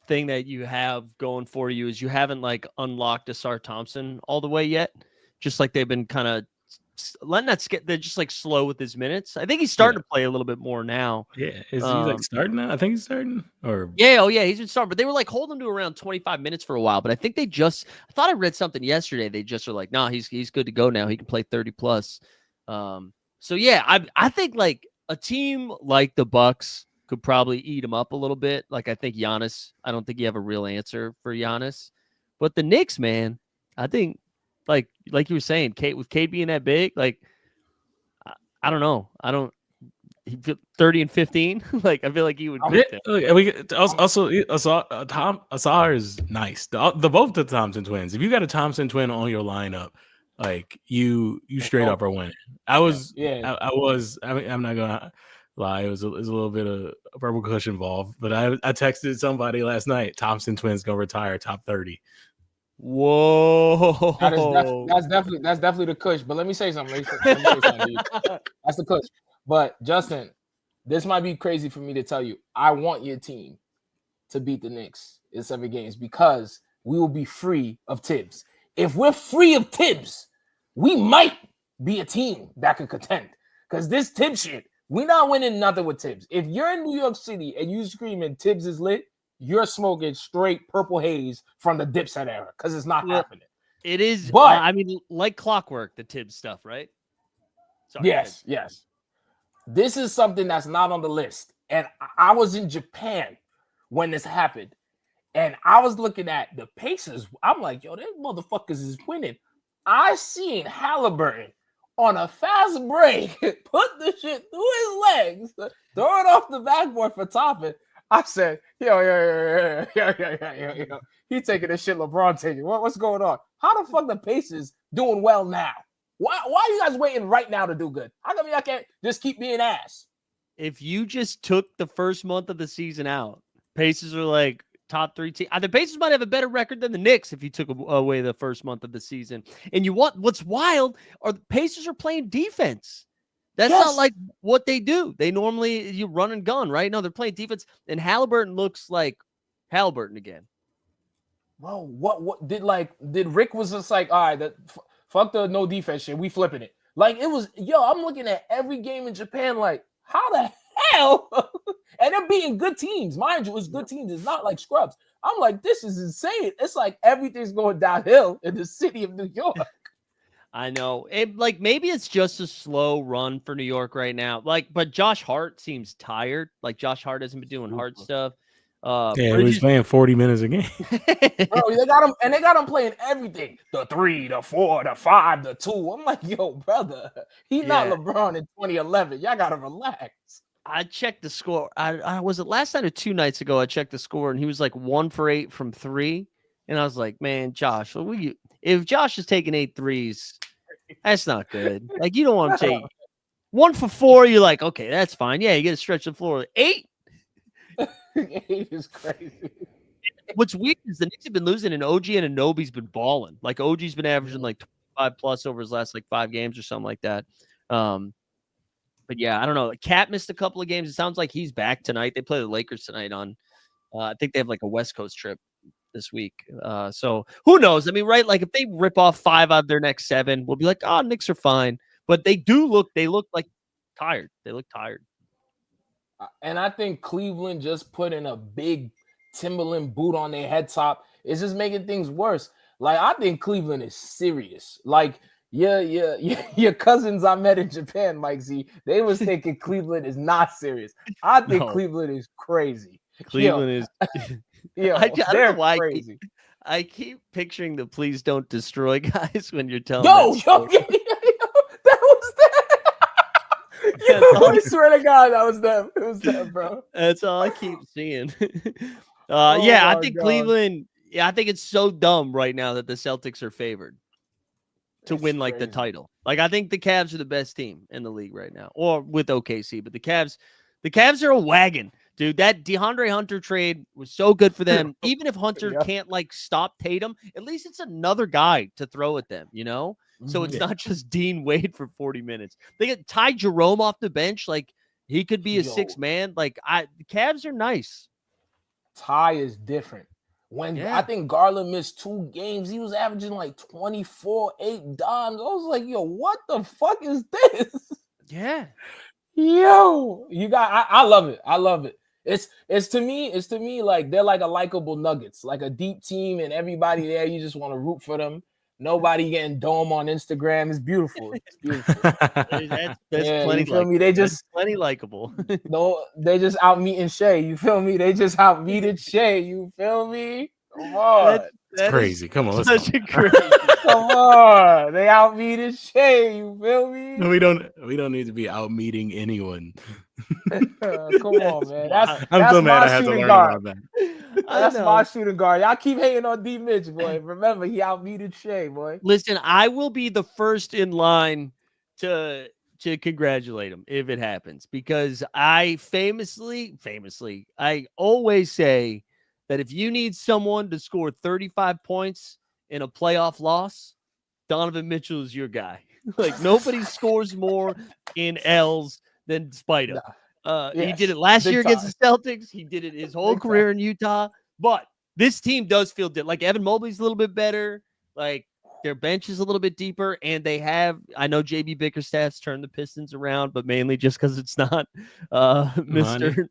thing that you have going for you is you haven't like unlocked Asar Thompson all the way yet. Just like they've been kind of letting that skip. They're just like slow with his minutes. I think he's starting to play a little bit more now. Yeah, is he like starting now? I think he's starting. Or he's been starting. But they were like holding him to around 25 minutes for a while. But I think I thought I read something yesterday. They just are like, nah, he's good to go now. He can play 30 plus. So yeah, I think like a team like the Bucks could probably eat him up a little bit. Like I think Giannis. I don't think you have a real answer for Giannis. But the Knicks, man, I think. Like you were saying, with Cade being that big, like I don't know. He 30 and 15. Like I feel like he would. Asar is nice. Both the Thompson twins. If you got a Thompson twin on your lineup, Like you straight up are winning. I mean, I'm not gonna lie. It was a little bit of purple kush involved, but I texted somebody last night. Thompson twins gonna retire top 30. Whoa. That's definitely the kush. But let me say something. Let me say something to you. That's the kush. But Justin, this might be crazy for me to tell you. I want your team to beat the Knicks in 7 games because we will be free of Tibbs. If we're free of Tibbs, we might be a team that could contend. Because this Tibbs shit, we're not winning nothing with Tibbs. If you're in New York City and you screaming Tibbs is lit, you're smoking straight purple haze from the Dipset era because it's not happening. It is, but I mean, like clockwork, the Tibbs stuff, right? Sorry, yes. This is something that's not on the list. And I was in Japan when this happened. And I was looking at the Pacers. I'm like, yo, these motherfuckers is winning. I seen Halliburton on a fast break put the shit through his legs, throw it off the backboard for Toppin. I said, yo. He taking this shit LeBron taking. What's going on? How the fuck the Pacers doing well now? Why are you guys waiting right now to do good? How come y'all can't just keep being ass? If you just took the first month of the season out, Pacers are like top 3 team. The Pacers might have a better record than the Knicks if you took away the first month of the season. And what's wild are the Pacers are playing defense. That's not like what they do. They normally you run and gun, right? No, they're playing defense. And Halliburton looks like Halliburton again. Bro, what did Rick was just like, all right, fuck the no defense shit. We flipping it. Like it was, I'm looking at every game in Japan, like, how the hell? And they're beating good teams. Mind you, it's good teams. It's not like scrubs. I'm like, this is insane. It's like everything's going downhill in the city of New York. I know. Maybe it's just a slow run for New York right now. But Josh Hart seems tired. Like Josh Hart hasn't been doing hard stuff. He's playing 40 minutes a game. Bro, they got him playing everything. The 3, the 4, the 5, the 2. I'm like, yo, brother, he's not LeBron in 2011. Y'all gotta relax. I checked the score. I was it last night or 2 nights ago. I checked the score and he was like 1 for 8 from 3. And I was like, man, Josh, if Josh is taking 8 threes, that's not good. Like, you don't want to take 1 for 4. You're like, okay, that's fine. Yeah, you get to stretch the floor. 8? 8 is crazy. What's weird is the Knicks have been losing, and OG and Anunoby's been balling. Like, OG's been averaging like 25 plus over his last like 5 games or something like that. But yeah, I don't know. Cat missed a couple of games. It sounds like he's back tonight. They play the Lakers tonight on. I think they have like a West Coast trip this week. So who knows? I mean, right? Like if they rip off 5 out of their next 7, we'll be like, oh, Knicks are fine. But they look like tired. They look tired. And I think Cleveland just putting a big Timberland boot on their head top is just making things worse. Like I think Cleveland is serious. Like your cousins I met in Japan, Mike Z, they was thinking Cleveland is not serious. I think Cleveland is crazy. Cleveland is. I don't know why crazy. I keep picturing the "please don't destroy" guys when you're telling. That was them. I swear to God, that was them. It was them, bro. That's all I keep seeing. I think Cleveland. Yeah, I think it's so dumb right now that the Celtics are favored to win like the title. Like I think the Cavs are the best team in the league right now, or with OKC. But the Cavs are a wagon, dude. That DeAndre Hunter trade was so good for them. Even if Hunter can't like stop Tatum, at least it's another guy to throw at them, you know. So it's not just Dean Wade for 40 minutes. They get Ty Jerome off the bench, like he could be a 6 man. Like the Cavs are nice. Ty is different. I think Garland missed 2 games, he was averaging like 24, 8 dimes. I was like, yo, what the fuck is this? Yeah. Yo, I love it. I love it. It's to me like they're like a likable Nuggets, like a deep team, and everybody there, you just want to root for them. Nobody getting dome on Instagram. It's beautiful. It's beautiful. That's plenty. You feel me? They just plenty likable. No, they just out meeting Shea. You feel me? They just out meeted Shea. You feel me? Come on. That's crazy. Come on. Such a crazy. Come on. They out meeting Shea. You feel me? No, we don't need to be out meeting anyone. Come on, man. I'm so mad I had to learn about that. That's my shooting guard. Y'all keep hating on D Mitch, boy. Remember, he outmuted Shea, boy. Listen, I will be the first in line to congratulate him if it happens, because I famously, I always say that if you need someone to score 35 points in a playoff loss, Donovan Mitchell is your guy. Like, nobody scores more in L's than Spida. He did it last year against the Celtics. He did it his whole career in Utah. But this team does feel like Evan Mobley's a little bit better. Like, their bench is a little bit deeper, and they have, I know JB Bickerstaff's turned the Pistons around, but mainly just because it's not Mr.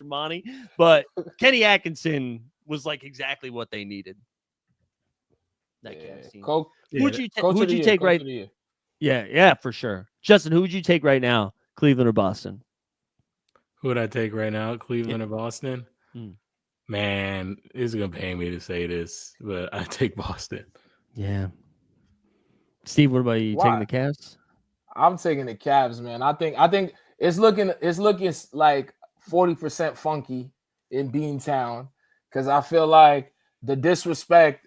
Monty. But Kenny Atkinson was like exactly what they needed. That Cavs team. Who'd you take right? Yeah, for sure. Justin, who would you take right now? Cleveland or Boston? Who would I take right now? Cleveland or Boston? Man, it's gonna pain me to say this, but I take Boston. Yeah. Steve, what about you? Taking the Cavs? I'm taking the Cavs, man. I think it's looking like 40% funky in Beantown, because I feel like the disrespect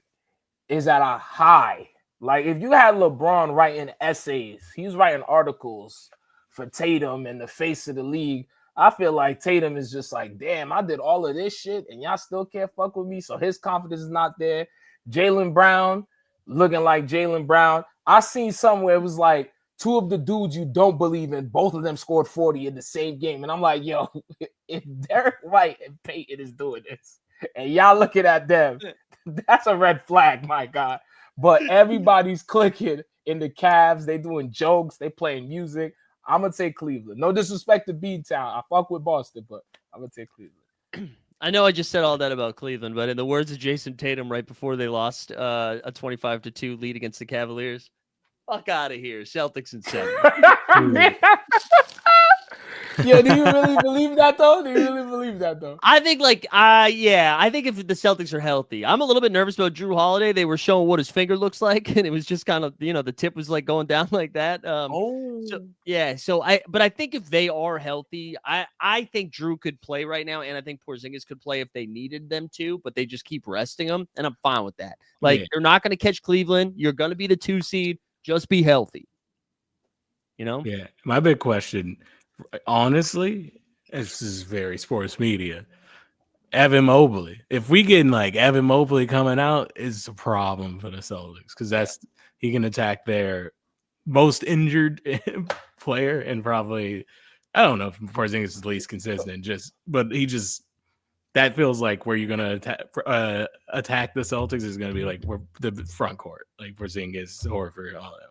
is at a high. Like, if you had LeBron writing essays, he was writing articles for Tatum and the face of the league. I feel like Tatum is just like, damn, I did all of this shit and y'all still can't fuck with me. So his confidence is not there. Jaylen Brown looking like Jaylen Brown. I seen somewhere it was like two of the dudes you don't believe in, both of them scored 40 in the same game. And I'm like, yo, if Derek White and Peyton is doing this and y'all looking at them, that's a red flag, my God. But everybody's clicking in the Cavs. They doing jokes. They playing music. I'm going to take Cleveland. No disrespect to B-Town. I fuck with Boston, but I'm going to take Cleveland. I know I just said all that about Cleveland, but in the words of Jason Tatum right before they lost a 25-2 lead against the Cavaliers, fuck out of here. Celtics in 7. Yeah, do you really believe that, though? I think, I think if the Celtics are healthy, I'm a little bit nervous about Drew Holiday. They were showing what his finger looks like, and it was just kind of, the tip was like going down like that. But I think if they are healthy, I think Drew could play right now, and I think Porzingis could play if they needed them to, but they just keep resting them, and I'm fine with that. You're not going to catch Cleveland. You're going to be the 2 seed. Just be healthy. Yeah, my big question, honestly, this is very sports media. Evan Mobley. If we get Evan Mobley coming out, is a problem for the Celtics, because he can attack their most injured player, and probably, I don't know if Porzingis is least consistent, but that feels like where you're gonna attack the Celtics is gonna be like the front court, like Porzingis, Horford, all that.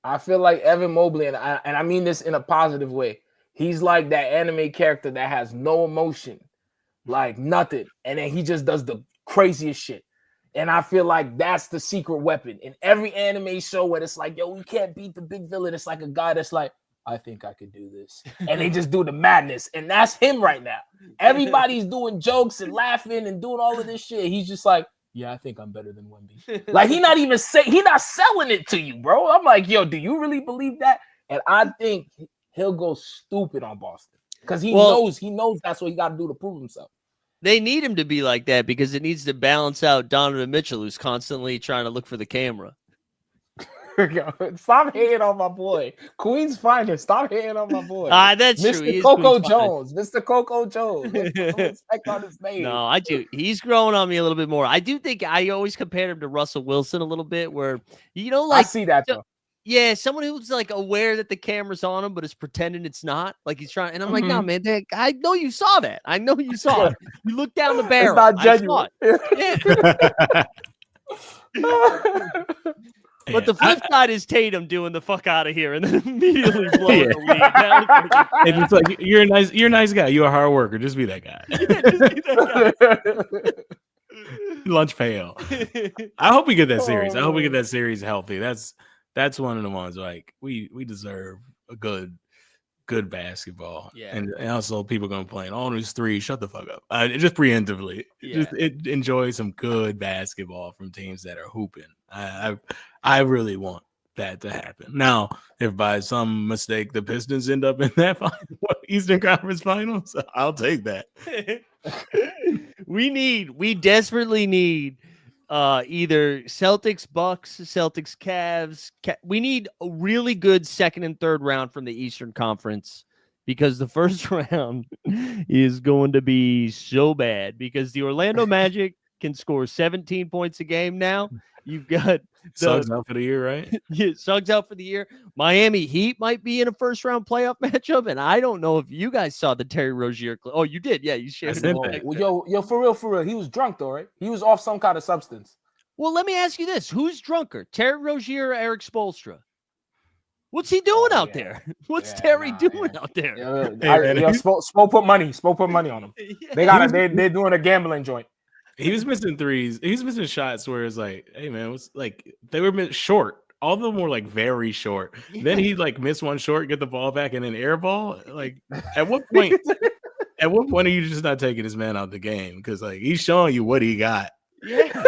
I feel like Evan Mobley, and I mean this in a positive way, he's like that anime character that has no emotion, like nothing, and then he just does the craziest shit. And I feel like that's the secret weapon in every anime show, where it's like, yo, we can't beat the big villain. It's like a guy that's like, I think I could do this. And they just do the madness. And that's him right now. Everybody's doing jokes and laughing and doing all of this shit. He's just like, yeah, I think I'm better than Wemby. Like, he not selling it to you, bro. I'm like, yo, do you really believe that? And I think he'll go stupid on Boston, because he knows that's what he got to do to prove himself. They need him to be like that, because it needs to balance out Donovan Mitchell, who's constantly trying to look for the camera. Stop hating on my boy. Queen's finest. Stop hating on my boy. That's Mr. true. Mr. Coco Jones. Respect on his name. No, I do. He's growing on me a little bit more. I do think I always compare him to Russell Wilson a little bit, where, I see that, though. Yeah, someone who's aware that the camera's on him, but is pretending it's not. Like, he's trying. And I'm like, no, man, I know you saw that. I know you saw it. You looked down the barrel. It's not genuine. Yeah. But the flip side is Tatum doing the fuck out of here and then immediately blowing the lead. It's like, you're a nice guy. You're a hard worker. Just be that guy. Lunch pail. I hope we get that series. I hope we get that series healthy. That's one of the ones we deserve a good basketball. Yeah. And also people gonna play there's 3. Shut the fuck up. Just preemptively. Yeah. Enjoy some good basketball from teams that are hooping. I really want that to happen. Now, if by some mistake the Pistons end up in that Eastern Conference Finals, I'll take that. We desperately need either Celtics, Bucks, Celtics, Cavs. We need a really good second and third round from the Eastern Conference because the first round is going to be so bad because the Orlando Magic can score 17 points a game now. You've got Suggs out for the year, right? Yeah, Suggs out for the year. Miami Heat might be in a first round playoff matchup, and I don't know if you guys saw the Terry Rozier clip. Oh, you did, yeah. You shared it. Well, yo, for real. He was drunk though, right? He was off some kind of substance. Well, let me ask you this: who's drunker, Terry Rozier or Eric Spoelstra? What's he doing out there? What's Terry doing out there? Spo put money on him. Yeah. They're doing a gambling joint. He was missing threes. He was missing shots where it's like, hey man, what's like they were short. All of them were like very short. Yeah. Then he like missed one short, get the ball back, and then air ball. Like at what point? At what point are you just not taking this man out the game? Because like he's showing you what he got. Yeah.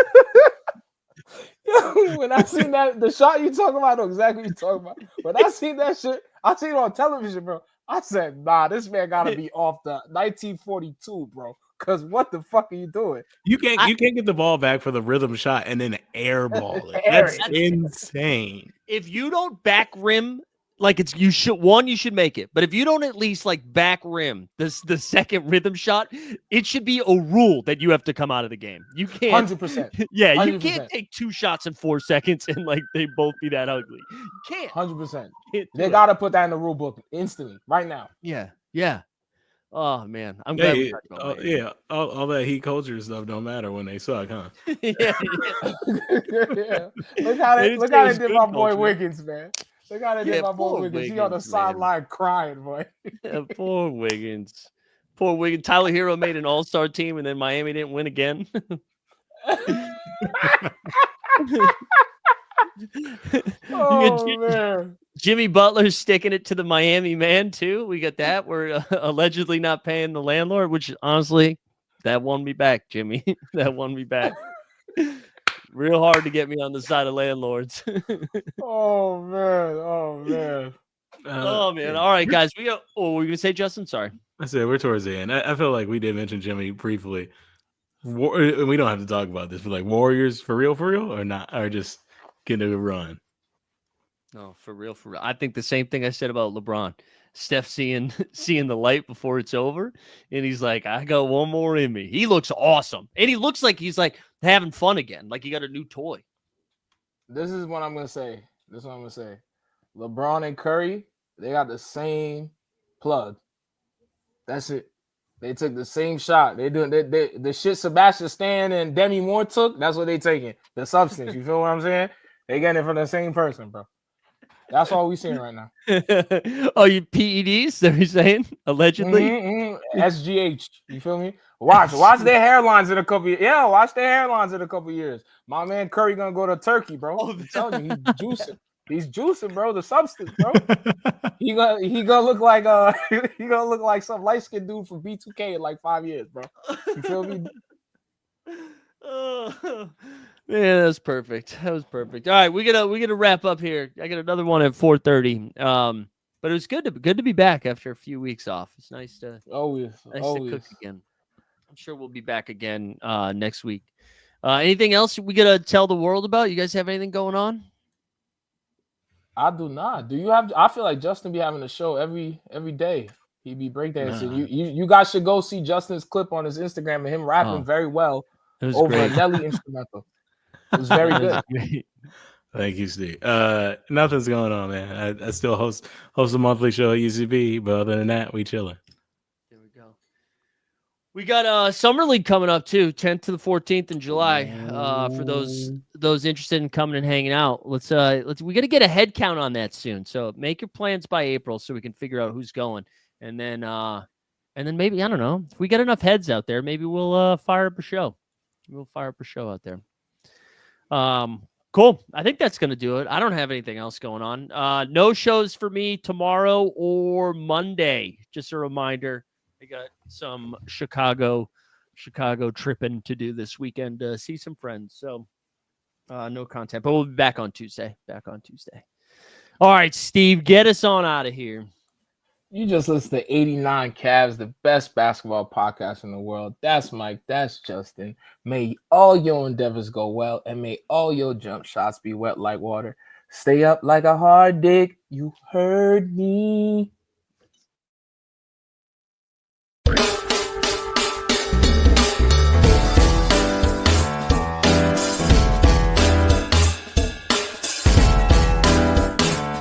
When I seen that, the shot you talking about, I know exactly what you're talking about. When I seen that shit, I seen it on television, bro. I said, nah, this man gotta be off the 1942, bro. Because what the fuck are you doing? You can't get the ball back for the rhythm shot and then airball it. That's insane. If you don't back rim, like you should make it. But if you don't at least like back rim the second rhythm shot, it should be a rule that you have to come out of the game. You can't 100%. Yeah, 100%. You can't take 2 shots in 4 seconds and like they both be that ugly. You can't. 100%. They gotta put that in the rule book instantly, right now. Yeah. Oh man, I'm glad. All that heat culture stuff don't matter when they suck, huh? Yeah. Look how they did my boy Wiggins, man. Look how they did my boy Wiggins. He on the sideline crying, boy. Yeah, poor Wiggins. Tyler Hero made an all-star team, and then Miami didn't win again. Man. Jimmy Butler's sticking it to the Miami man too. We got that. We're allegedly not paying the landlord, which honestly, that won me back, Jimmy. That won me back. Real hard to get me on the side of landlords. Oh man. All right, guys. What were you gonna say, Justin? Sorry. I said we're towards the end. I feel like we did mention Jimmy briefly. We don't have to talk about this, but like Warriors for real, or not, or just getting a run. No, for real. I think the same thing I said about LeBron. Steph seeing the light before it's over, and he's like, I got one more in me. He looks awesome, and he looks like he's like having fun again, like he got a new toy. This is what I'm gonna say. LeBron and Curry, they got the same plug. That's it. They took the same shot. They doing the shit Sebastian Stan and Demi Moore took. That's what they taking. The substance. You feel what I'm saying? They getting it from the same person, bro. That's all we seeing right now. Oh, you PEDs? They're saying allegedly. SGH. You feel me? Watch their hairlines in a couple. Watch their hairlines in a couple years. My man Curry gonna go to Turkey, bro. I'm telling you, he's juicing. He's juicing, bro. The substance, bro. he gonna look like some light skinned dude from B2K in like 5 years, bro. You feel me? Yeah, that's perfect. That was perfect. All right, we gotta wrap up here. I got another one at 4:30. But it was good to be back after a few weeks off. It's nice to to cook again. I'm sure we'll be back again next week. Anything else we gotta tell the world about? You guys have anything going on? I do not. Do you have? I feel like Justin be having a show every day. He be breakdancing. Nah. You guys should go see Justin's clip on his Instagram and him rapping very well over a Nelly instrumental. It was very good. Thank you, Steve. Nothing's going on, man. I still host a monthly show at UCB, but other than that, we chilling. There we go. We got Summer League coming up too, 10th to the 14th in July. For those interested in coming and hanging out, let's we got to get a head count on that soon. So make your plans by April so we can figure out who's going, and then maybe, I don't know, if we get enough heads out there, maybe we'll fire up a show. We'll fire up a show out there. Cool. I think that's going to do it. I don't have anything else going on. No shows for me tomorrow or Monday. Just a reminder, I got some Chicago tripping to do this weekend to see some friends. So no content, but we'll be back on Tuesday. All right, Steve, get us on out of here. You just listen to 89 Cavs, the best basketball podcast in the world. That's Mike. That's Justin. May all your endeavors go well, and may all your jump shots be wet like water. Stay up like a hard dick. You heard me.